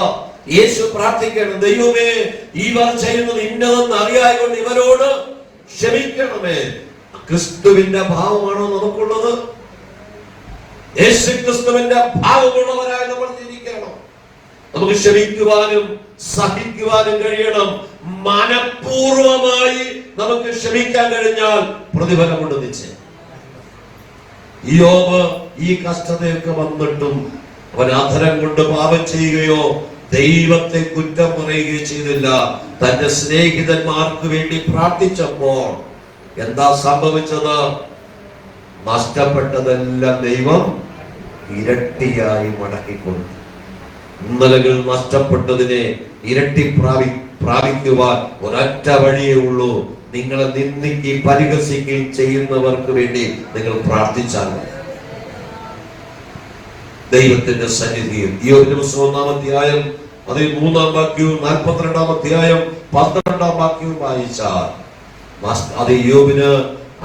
S2: യേശു പ്രാർത്ഥിക്കണം, ദൈവമേ ഇവർ ചെയ്യുന്നത് ഇന്നതെന്ന് അറിയായതുകൊണ്ട് ഇവരോട് ക്ഷമിക്കണമേ. ക്രിസ്തുവിന്റെ ഭാവമാണോ നമുക്കുള്ളത്? യേശു ക്രിസ്തുവിന്റെ ഭാവമുള്ളവരായി നമ്മൾ ജീവിക്കണം. നമുക്ക് ക്ഷമിക്കുവാനും സഹിക്കുവാനും കഴിയണം. മനഃപൂർവമായി നമുക്ക് ക്ഷമിക്കാൻ കഴിഞ്ഞാൽ പ്രതിഫലമുണ്ട് നിശ്ചയം. ഇയ്യോബ് ഈ കഷ്ടതയൊക്കെ വന്നിട്ടും അവൻ അധരം കൊണ്ട് പാപം ചെയ്യുകയോ ദൈവത്തെ കുറ്റം പറയുകയോ ചെയ്തില്ല. തന്റെ സ്നേഹിതന്മാർക്ക് വേണ്ടി പ്രാർത്ഥിച്ചപ്പോൾ എന്താ സംഭവിച്ചത്? നഷ്ടപ്പെട്ടതെല്ലാം ദൈവം ഇരട്ടിയായി മടക്കിക്കൊടുത്തു. ഇന്നലകൾ നഷ്ടപ്പെട്ടതിനെ ഇരട്ടി പ്രാപിക്കുവാൻ ഒരൊറ്റ വഴിയേ ഉള്ളൂ. നിങ്ങളെ നിന്ദിക്കുകയും പരിഹസിക്കുകയും ചെയ്യുന്നവർക്ക് വേണ്ടി നിങ്ങൾ പ്രാർത്ഥിച്ചാൽ ദൈവത്തിന്റെ സന്നിധിയിൽ. ഈ ഒരു ദിവസം 1-ാം അധ്യായം 13-ാം വാക്യവും 42-ാം അധ്യായം 12-ാം വാക്യവും വായിച്ചാൽ അത് യോബിന്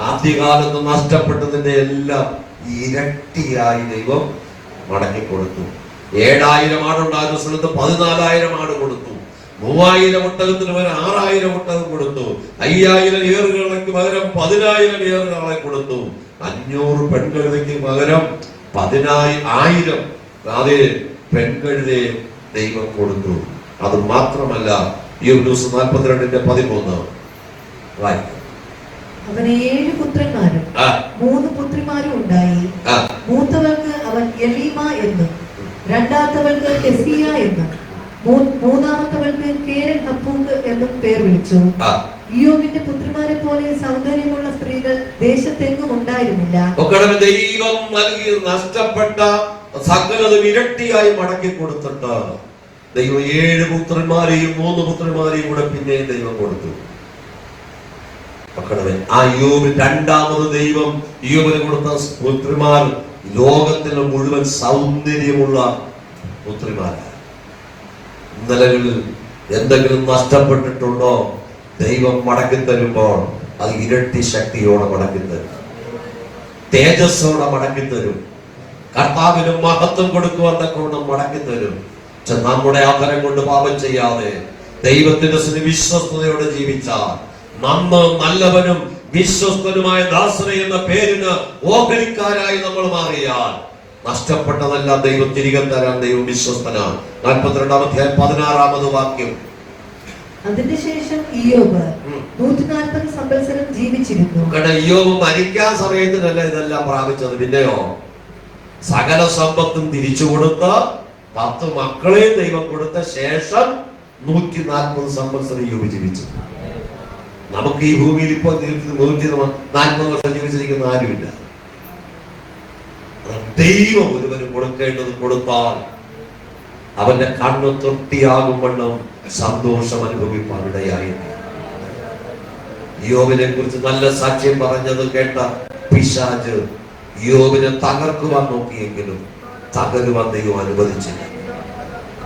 S2: ആദ്യകാലത്ത് നഷ്ടപ്പെട്ടതിന്റെ എല്ലാം ഇരട്ടിയായി ദൈവം മടങ്ങിക്കൊടുത്തു. 7000 ആടുണ്ടായിരുന്ന സ്ഥലത്ത് 14,000 ആട് കൊടുത്തു. 3000 ഒട്ടകത്തിന് പകരം 6000 ഒട്ടകം കൊടുത്തു. 5000 ഏറുകളയ്ക്ക് പകരം 10,000 ഏറുകളെ കൊടുത്തു. 500 പെൺകഴുതയ്ക്ക് പകരം 10,000 അതെ പെൺകഴുതയെ ദൈവം കൊടുത്തു. അത് മാത്രമല്ല, ഈ ദിവസം 42:13 വായിക്കും.
S3: അവന് 7 പുത്രന്മാരും 3 പുത്രിമാരും ഉണ്ടായി. മൂത്തവൾക്ക് അവൻ എലീമ എന്നും രണ്ടാമത്തവൾക്ക് കെസിയ എന്നും മൂന്നാമത്തവൾക്ക് കേരൻ ഹപ്പൂക്ക് എന്നും പേർ വിളിച്ചു. ഇയ്യോബിന്റെ പുത്രിമാരെ പോലെ സൗന്ദര്യമുള്ള സ്ത്രീകൾ ദേശത്തെങ്ങും ഉണ്ടായിരുന്നില്ല.
S2: ദൈവം നൽകി നഷ്ടപ്പെട്ട സകലതും ഇരട്ടിയായി മടക്കി കൊടുത്തിട്ട് ദൈവം 7 പുത്രന്മാരെയും 3 പുത്രന്മാരെയും കൂടെ പിന്നെയും ദൈവം കൊടുത്തു. ആ യോബ് രണ്ടാമത് ദൈവം യോബിന് കൊടുത്ത പുത്രിമാർ ലോകത്തിലെ മുഴുവൻ സൗന്ദര്യമുള്ള പുത്രിമാരാണ്. ഇന്നലകളിൽ എന്തെങ്കിലും നഷ്ടപ്പെട്ടിട്ടുണ്ടോ? ദൈവം മടക്കി തരുമ്പോൾ അത് ഇരട്ടി ശക്തിയോടെ മടക്കി തരും, തേജസ്സോടെ മടക്കി തരും, കർത്താവിന് മഹത്വം കൊടുക്കുവാൻ തക്കവണ്ണം മടക്കി തരും. നമ്മുടെ ആദരം കൊണ്ട് പാപം ചെയ്യാതെ ദൈവത്തിന്റെ വിശ്വസ്തയോടെ ജീവിച്ചാൽ നല്ലവനും വിശ്വസ്തനുമായ ദാസനെ എന്ന പേരിന് ഓഹരിക്കാരായി നമ്മൾ മാറിയാൽ നഷ്ടപ്പെട്ടതെല്ലാം ദൈവം തിരികെ തരാൻ ദൈവം വിശ്വസ്തനാണ്. 42-ാം അധ്യായം 16-ാമത് വാക്യം.
S3: അതിനുശേഷം ഇയ്യോബ് 140 സംവത്സരം ജീവിച്ചിരുന്നു.
S2: ഇയ്യോബ് മരിക്കാൻ സമയത്തിനല്ല ഇതെല്ലാം പ്രാപിച്ചത്. പിന്നെയോ സകല സമ്പത്തും തിരിച്ചു കൊടുത്ത് 10 മക്കളെയും ദൈവം കൊടുത്ത ശേഷം 140 സംവത്സരം ഇയ്യോബ് ജീവിച്ചു. നമുക്ക് ഈ ഭൂമിയിൽ ഇപ്പോൾ 140 വർഷം ജീവിച്ചിരിക്കുന്ന ആരുമില്ല. ദൈവം ഒരുവന് കൊടുക്കേണ്ടത് കൊടുത്താൽ അവന്റെ കണ്ണ് തൊട്ടിയാകും വണ്ണം സന്തോഷം അനുഭവിപ്പാൻ ഇടയായി. യോബിനെ കുറിച്ച് നല്ല സാക്ഷ്യം പറഞ്ഞത് കേട്ട പിശാച് യോബിനെ തകർക്കുവാൻ നോക്കിയെങ്കിലും തകരുവാൻ ദൈവം അനുവദിച്ചില്ല.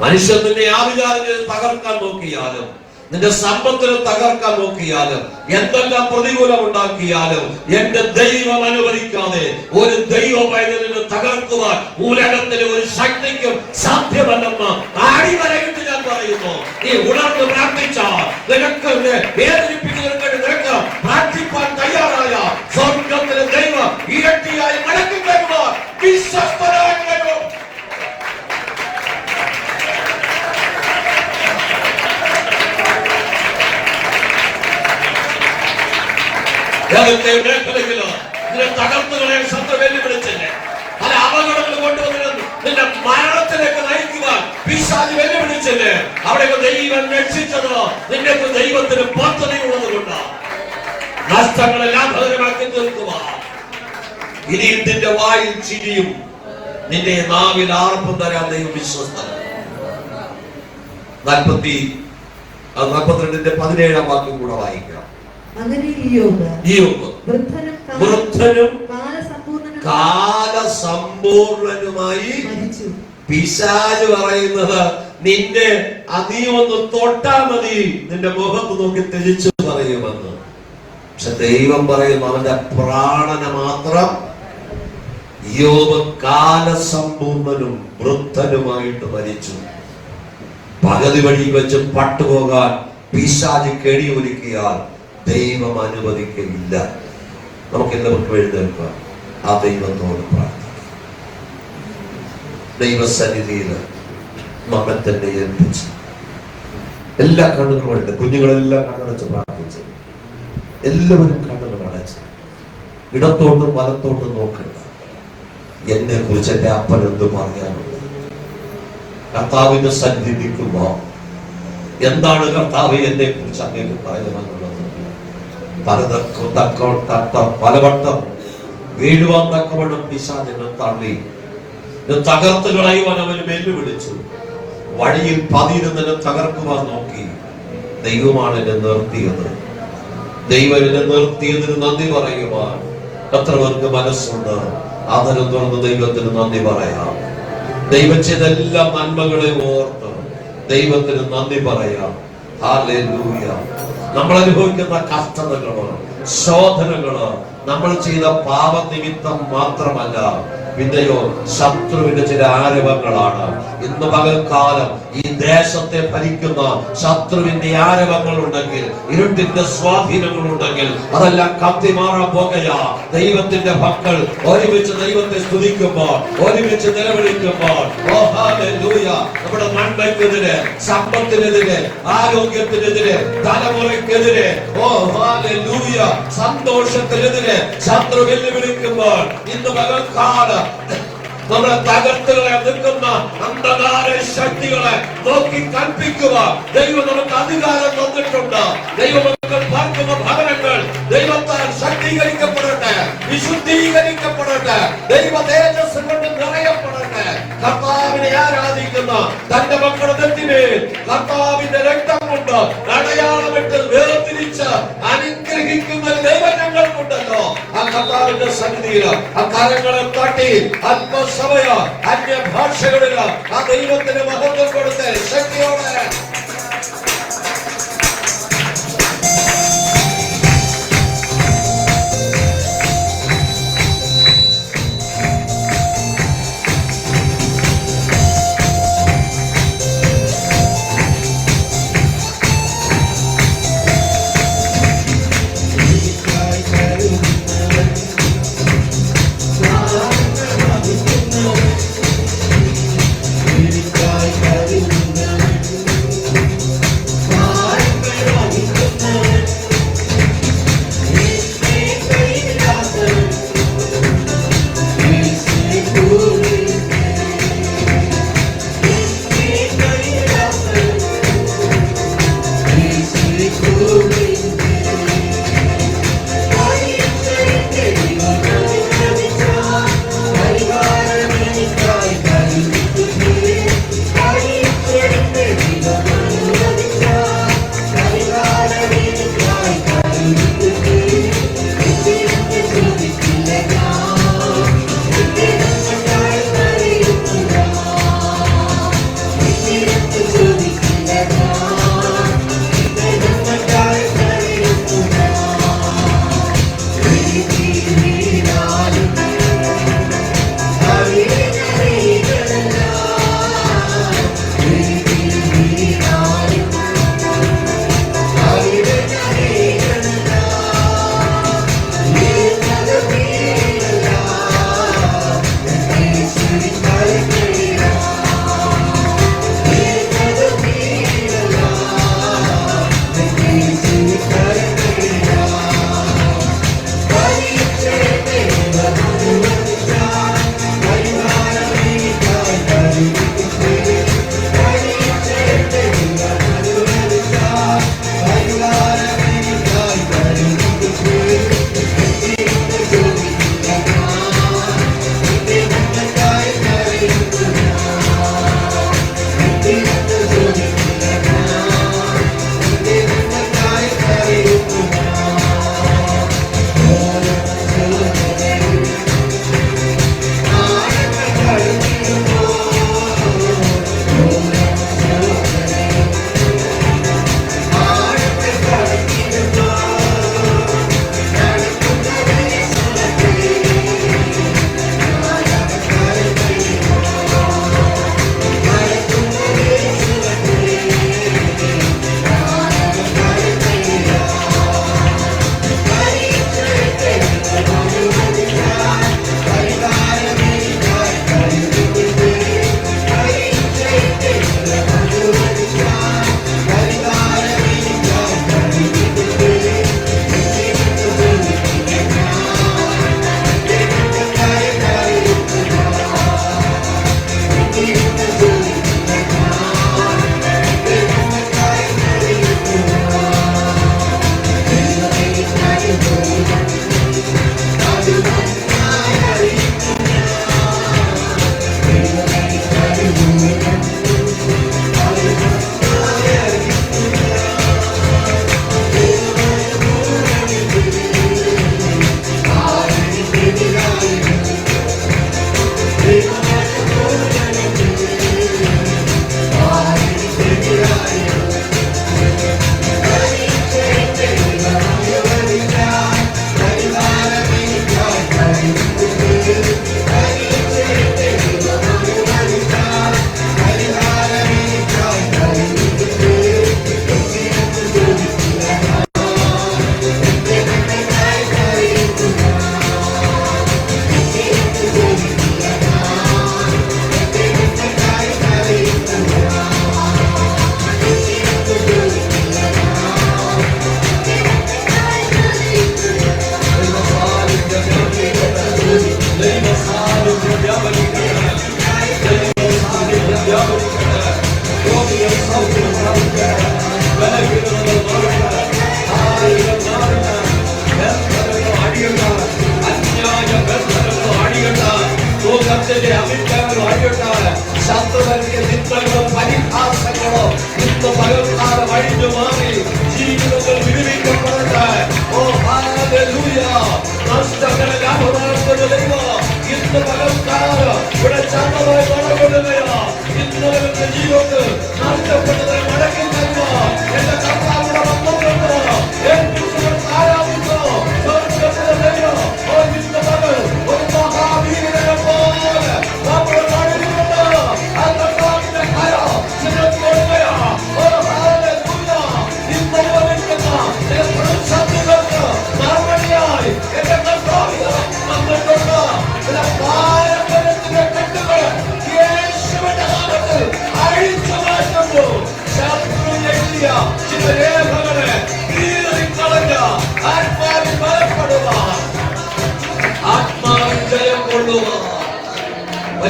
S2: മനുഷ്യൻ നിന്നെ ആവിചാരം തകർക്കാൻ നോക്കിയാലും നിന്റെ സമ്പത്തിനെ തകർക്കാൻ നോക്കിയാലും എന്തെല്ലാം പ്രതികൂലം ഉണ്ടാക്കിയാലും എന്റെ ദൈവം അനുവദിക്കാതെ ഒരു ദൈവ പൈതലിനെ തകർക്കുവാൻ ഉലകത്തിലെ ഒരു ശക്തിക്കും സാധ്യമല്ലെന്ന് അടിവരയിട്ട് ഞാൻ പറയുന്നു. നീ ഉണർന്ന് പ്രാർത്ഥിച്ചാൽ നിനക്ക് വേദനിപ്പിക്കുന്നതിന് നിനക്ക് പ്രാർത്ഥിപ്പാൻ തയ്യാറായ സ്വർഗത്തിലെ ദൈവം ഇരട്ടിയായി മടക്കി തരുവാൻ വിശ്വസ്തനായി വരും. തകർത്തുകളെ ശത്രു വെല്ലുവിളിച്ചില്ലേ? പല അപകടങ്ങൾ കൊണ്ടുവന്ന് നിന്റെ മരണത്തിലേക്ക് നയിക്കുവാൻ പിശാച് വെല്ലുവിളിച്ചില്ലേ? അവിടെ ദൈവം രക്ഷിച്ചത് നിന്റെ ദൈവത്തിന് പദ്ധതിയുള്ളത് കൊണ്ടാണ്. നഷ്ടങ്ങളെല്ലാം ഭദ്രമാക്കി തീർക്കുവാൻ ഇനിയും നിന്റെ വായിൽ ചിരിയും നിന്റെ നാവിൽ ആർപ്പും തരാൻ ദൈവം വിശ്വസ്തൻ. 42-ന്റെ വാക്യം കൂടെ വായിക്കാം.
S3: അങ്ങനെ ഇയ്യോബ്
S2: വൃദ്ധനും കാലസമ്പൂർണനുമായി മരിച്ചു. പിശാച് പറയുന്നത് നിന്റെ നീ ഒന്ന് തൊട്ടാ മതി നിന്റെ മുഖത്ത് നോക്കി തെളിച്ചു പറയുമെന്ന്. പക്ഷെ ദൈവം പറയും അവന്റെ പ്രാണനെ മാത്രം. ഇയ്യോബ് കാലസമ്പൂർണനും വൃദ്ധനുമായിട്ട് മരിച്ചു. പകുതി വഴി വെച്ച് പട്ടുപോകാൻ പിശാച് കെണിയൊരുക്കിയാൽ ദൈവം അനുവദിക്കില്ല. നമുക്ക് എല്ലാവർക്കും എഴുന്നേൽക്കാം, ആ ദൈവത്തോട് പ്രാർത്ഥിക്കാം. ദൈവസന്നിധിയിൽ നമ്മെ തന്നെ ഏൽപ്പിച്ച് എല്ലാ കണ്ണുകളും ഉണ്ട്. കുഞ്ഞുങ്ങളെല്ലാം കണ്ണടച്ച് പ്രാർത്ഥിച്ച് എല്ലാവരും കണ്ണുകൾ അടച്ച് ഇടത്തോട്ടും വലത്തോട്ടും നോക്കണ്ട. എന്നെ കുറിച്ച് എന്റെ അപ്പൻ എന്ത് പറയാനുള്ളത്, കർത്താവിന്റെ സന്നിധിക്കുമ്പോ എന്താണ് കർത്താവ് എന്നെ കുറിച്ച് അങ്ങേക്ക് പറയുമെന്നുള്ളത് പലവട്ടം വീഴുവാൻ തക്കവണ്ണം പിശാചിനെ തള്ളി തകർത്ത് കളയുവാൻ അവന് വെല്ലുവിളിച്ചു. വഴിയിൽ പതിയിരുന്നതിനെ തകർക്കുവാൻ നോക്കി. ദൈവമാണ് എന്നെ നിർത്തിയത്. ദൈവം എന്നെ നിർത്തിയതിന് നന്ദി പറയുവാൻ എത്ര പേർക്ക് മനസ്സുണ്ട്? അതിന് തുറന്ന് ദൈവത്തിന് നന്ദി പറയാം. ദൈവം ചെയ്ത എല്ലാ നന്മകളെ ഓർത്ത് ദൈവത്തിന് നന്ദി പറയാം. ഹല്ലേലൂയ. നമ്മൾ അനുഭവിക്കുന്ന കഷ്ടതകള്, ശോധനകള് നമ്മൾ ചെയ്ത പാപനിമിത്തം മാത്രമല്ല, പിന്നെയോ ശത്രുവിന്റെ ചില ആരവങ്ങളാണ്. ഇന്ന് പകൽക്കാലം ഈ ദേശത്തെ ഭരിക്കുന്ന ശത്രുവിന്റെ ആരവങ്ങൾ ഉണ്ടെങ്കിൽ, ഇരുട്ടിന്റെ സ്വാധീനങ്ങൾ ഉണ്ടെങ്കിൽ അതെല്ലാം കത്തി മാറാൻ പോകുകയാ. ദൈവത്തിന്റെ മക്കൾ ഒരുമിച്ച് ദൈവത്തെ സ്തുതിക്കുമ്പോൾ, ഒരുമിച്ച് നിലവിളിക്കുമ്പോൾ, ഓ ഹല്ലേലൂയ, നമ്മുടെ നന്മയ്ക്കെതിരെ, സമ്പത്തിനെതിരെ, ആരോഗ്യത്തിനെതിരെ, തലമുറയ്ക്കെതിരെ, ഓ ഹല്ലേലൂയ, സന്തോഷത്തിനെതിരെ ശത്രു വെല്ലുവിളിക്കുമ്പോൾ ഇന്ന് പകൽക്കാലം നമ്മുടെ തകർത്തുകളെ നിൽക്കുന്ന അന്ധകാര ശക്തികളെ നോക്കി കൽപ്പിക്കുക. ദൈവം നമുക്ക് അധികാരം തന്നിട്ടുണ്ട്. ദൈവമക്കൾ പാർക്കുന്ന ഭവനങ്ങൾ ദൈവത്താൽ ശക്തീകരിക്കപ്പെടട്ടെ, വിശുദ്ധീകരിക്കപ്പെടട്ടെ, ദൈവ തേജസ് കൊണ്ട് നിറയപ്പെടട്ടെ. കർത്താവിനെ ആരാധിക്കുന്ന തന്റെ മക്കളുടെ നെറ്റിമേൽ കർത്താവിന്റെ രക്തം കൊണ്ട് അടയാളമിട്ട് വേർതിരിച്ച് അനുഗ്രഹിക്കുന്ന ദൈവം ഞങ്ങൾക്കുണ്ടല്ലോ. ആ കർത്താവിന്റെ സന്നിധിയിൽ ആ കരങ്ങളെ തട്ടി അല്പസമയ അന്യഭാഷകളിൽ ആ ദൈവത്തിന് മഹത്വം കൊടുത്ത് ശക്തിയോടെ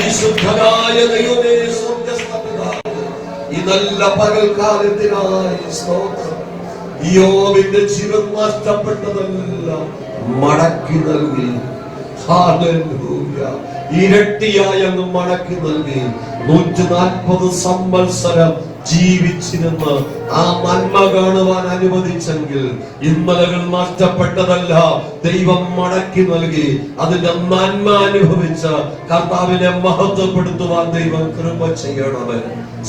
S2: പരിശുദ്ധനായ ദൈവമേ, സ്വർഗ്ഗസ്ഥ പിതാവേ, ഈ നല്ല പകൽക്കാലത്തിനായി സ്തോത്രം. യോബിന്റെ ജീവൻ നഷ്ടപ്പെട്ടതെല്ലാം മടക്കി നൽകി. ഹല്ലേലൂയ. ഇരട്ടിയായി അങ്ങ് മടക്കി നൽകി. 140 സംവത്സരം ജീവിച്ചിരുന്ന് ആ നന്മ കാണുവാൻ അനുവദിച്ചെങ്കിൽ ഇന്നലകൾ നഷ്ടപ്പെട്ടതല്ല, ദൈവം മടക്കി നൽകി. അതിന്റെ നന്മ അനുഭവിച്ച കർത്താവിനെ മഹത്വപ്പെടുത്തുവാൻ ദൈവം കൃപ ചെയ്യണമേ.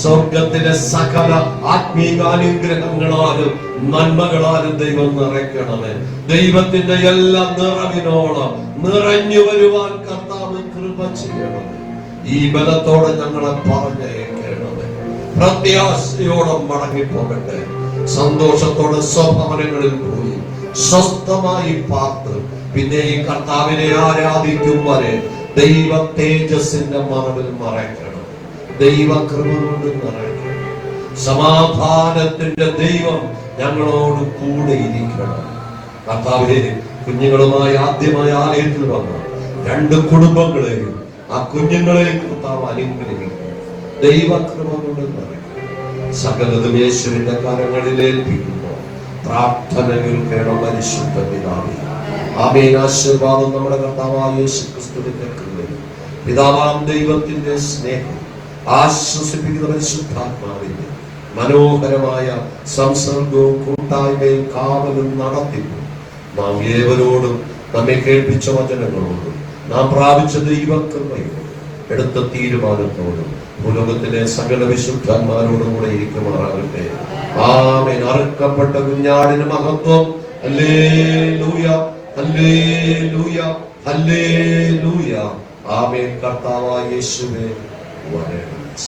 S2: സ്വർഗത്തിലെ സകല ആത്മീകാനുഗ്രഹങ്ങളാലും നന്മകളാലും ദൈവം നിറയ്ക്കണമേ. ദൈവത്തിന്റെ എല്ലാ നിറവിനോളം നിറഞ്ഞു വരുവാൻ കർത്താവ് കൃപ ചെയ്യണമേ. ഈ ബലത്തോടെ ഞങ്ങളെ പറഞ്ഞേക്കണമേ. പ്രത്യാശയോടെ മടങ്ങിപ്പോകട്ടെ. സന്തോഷത്തോടെ സ്വഭവനങ്ങളിൽ പോയി സ്വസ്ഥമായി പാർത്ത് പിന്നെ ഈ കർത്താവിനെ ആരാധിക്കും വരെ ദൈവ തേജസ്സിന്റെ മറവിൽ മറയ്ക്കണം. ദൈവ കൃപ കൊണ്ട് നിറയ്ക്കണം. സമാധാനത്തിന്റെ ദൈവം ഞങ്ങളോട് കൂടെ ഇരിക്കണം. കർത്താവേ, കുഞ്ഞുങ്ങളുമായി ആദ്യമായി ആലയത്തിൽ വന്ന 2 കുടുംബങ്ങളെയും ആ കുഞ്ഞുങ്ങളെയും കർത്താവ് അനുഗ്രഹിക്കും. ദൈവകൃപ കൊണ്ട് നിറയ്ക്കും. സകലതും യേശുവിന്റെ കരങ്ങളിൽ ഏൽപ്പിക്കുന്നു. പ്രാർത്ഥനകൾ കേൾക്കണം പരിശുദ്ധ പിതാവേ. ആമേൻ. ആശീർവാദം നമ്മുടെ കർത്താവായ യേശു ക്രിസ്തുവിന്റെ കൃപയും പിതാവാം ദൈവത്തിന്റെ സ്നേഹം ആശ്വസിപ്പിക്കുന്ന പരിശുദ്ധാത്മാവിന്റെ മനോഹരമായ സംസർഗവും കൂട്ടായ്മയും കാവലും നടത്തിപ്പും നാം ഏവരോടും നമ്മെ കേൾപ്പിച്ച വചനങ്ങളോടും നാം പ്രാപിച്ച ദൈവകൃപയോടും എടുത്ത തീരുമാനത്തോടും ഭൂലോകത്തിലെ സകല വിശുദ്ധന്മാരോടും കൂടെ ഇരിക്കുമാറാകട്ടെ. ആമേൻ. അറുക്കപ്പെട്ട കുഞ്ഞാടിന് മഹത്വം. Hallelujah, hallelujah, hallelujah. ആമേൻ. കർത്താവായ യേശുവേ വരണമേ.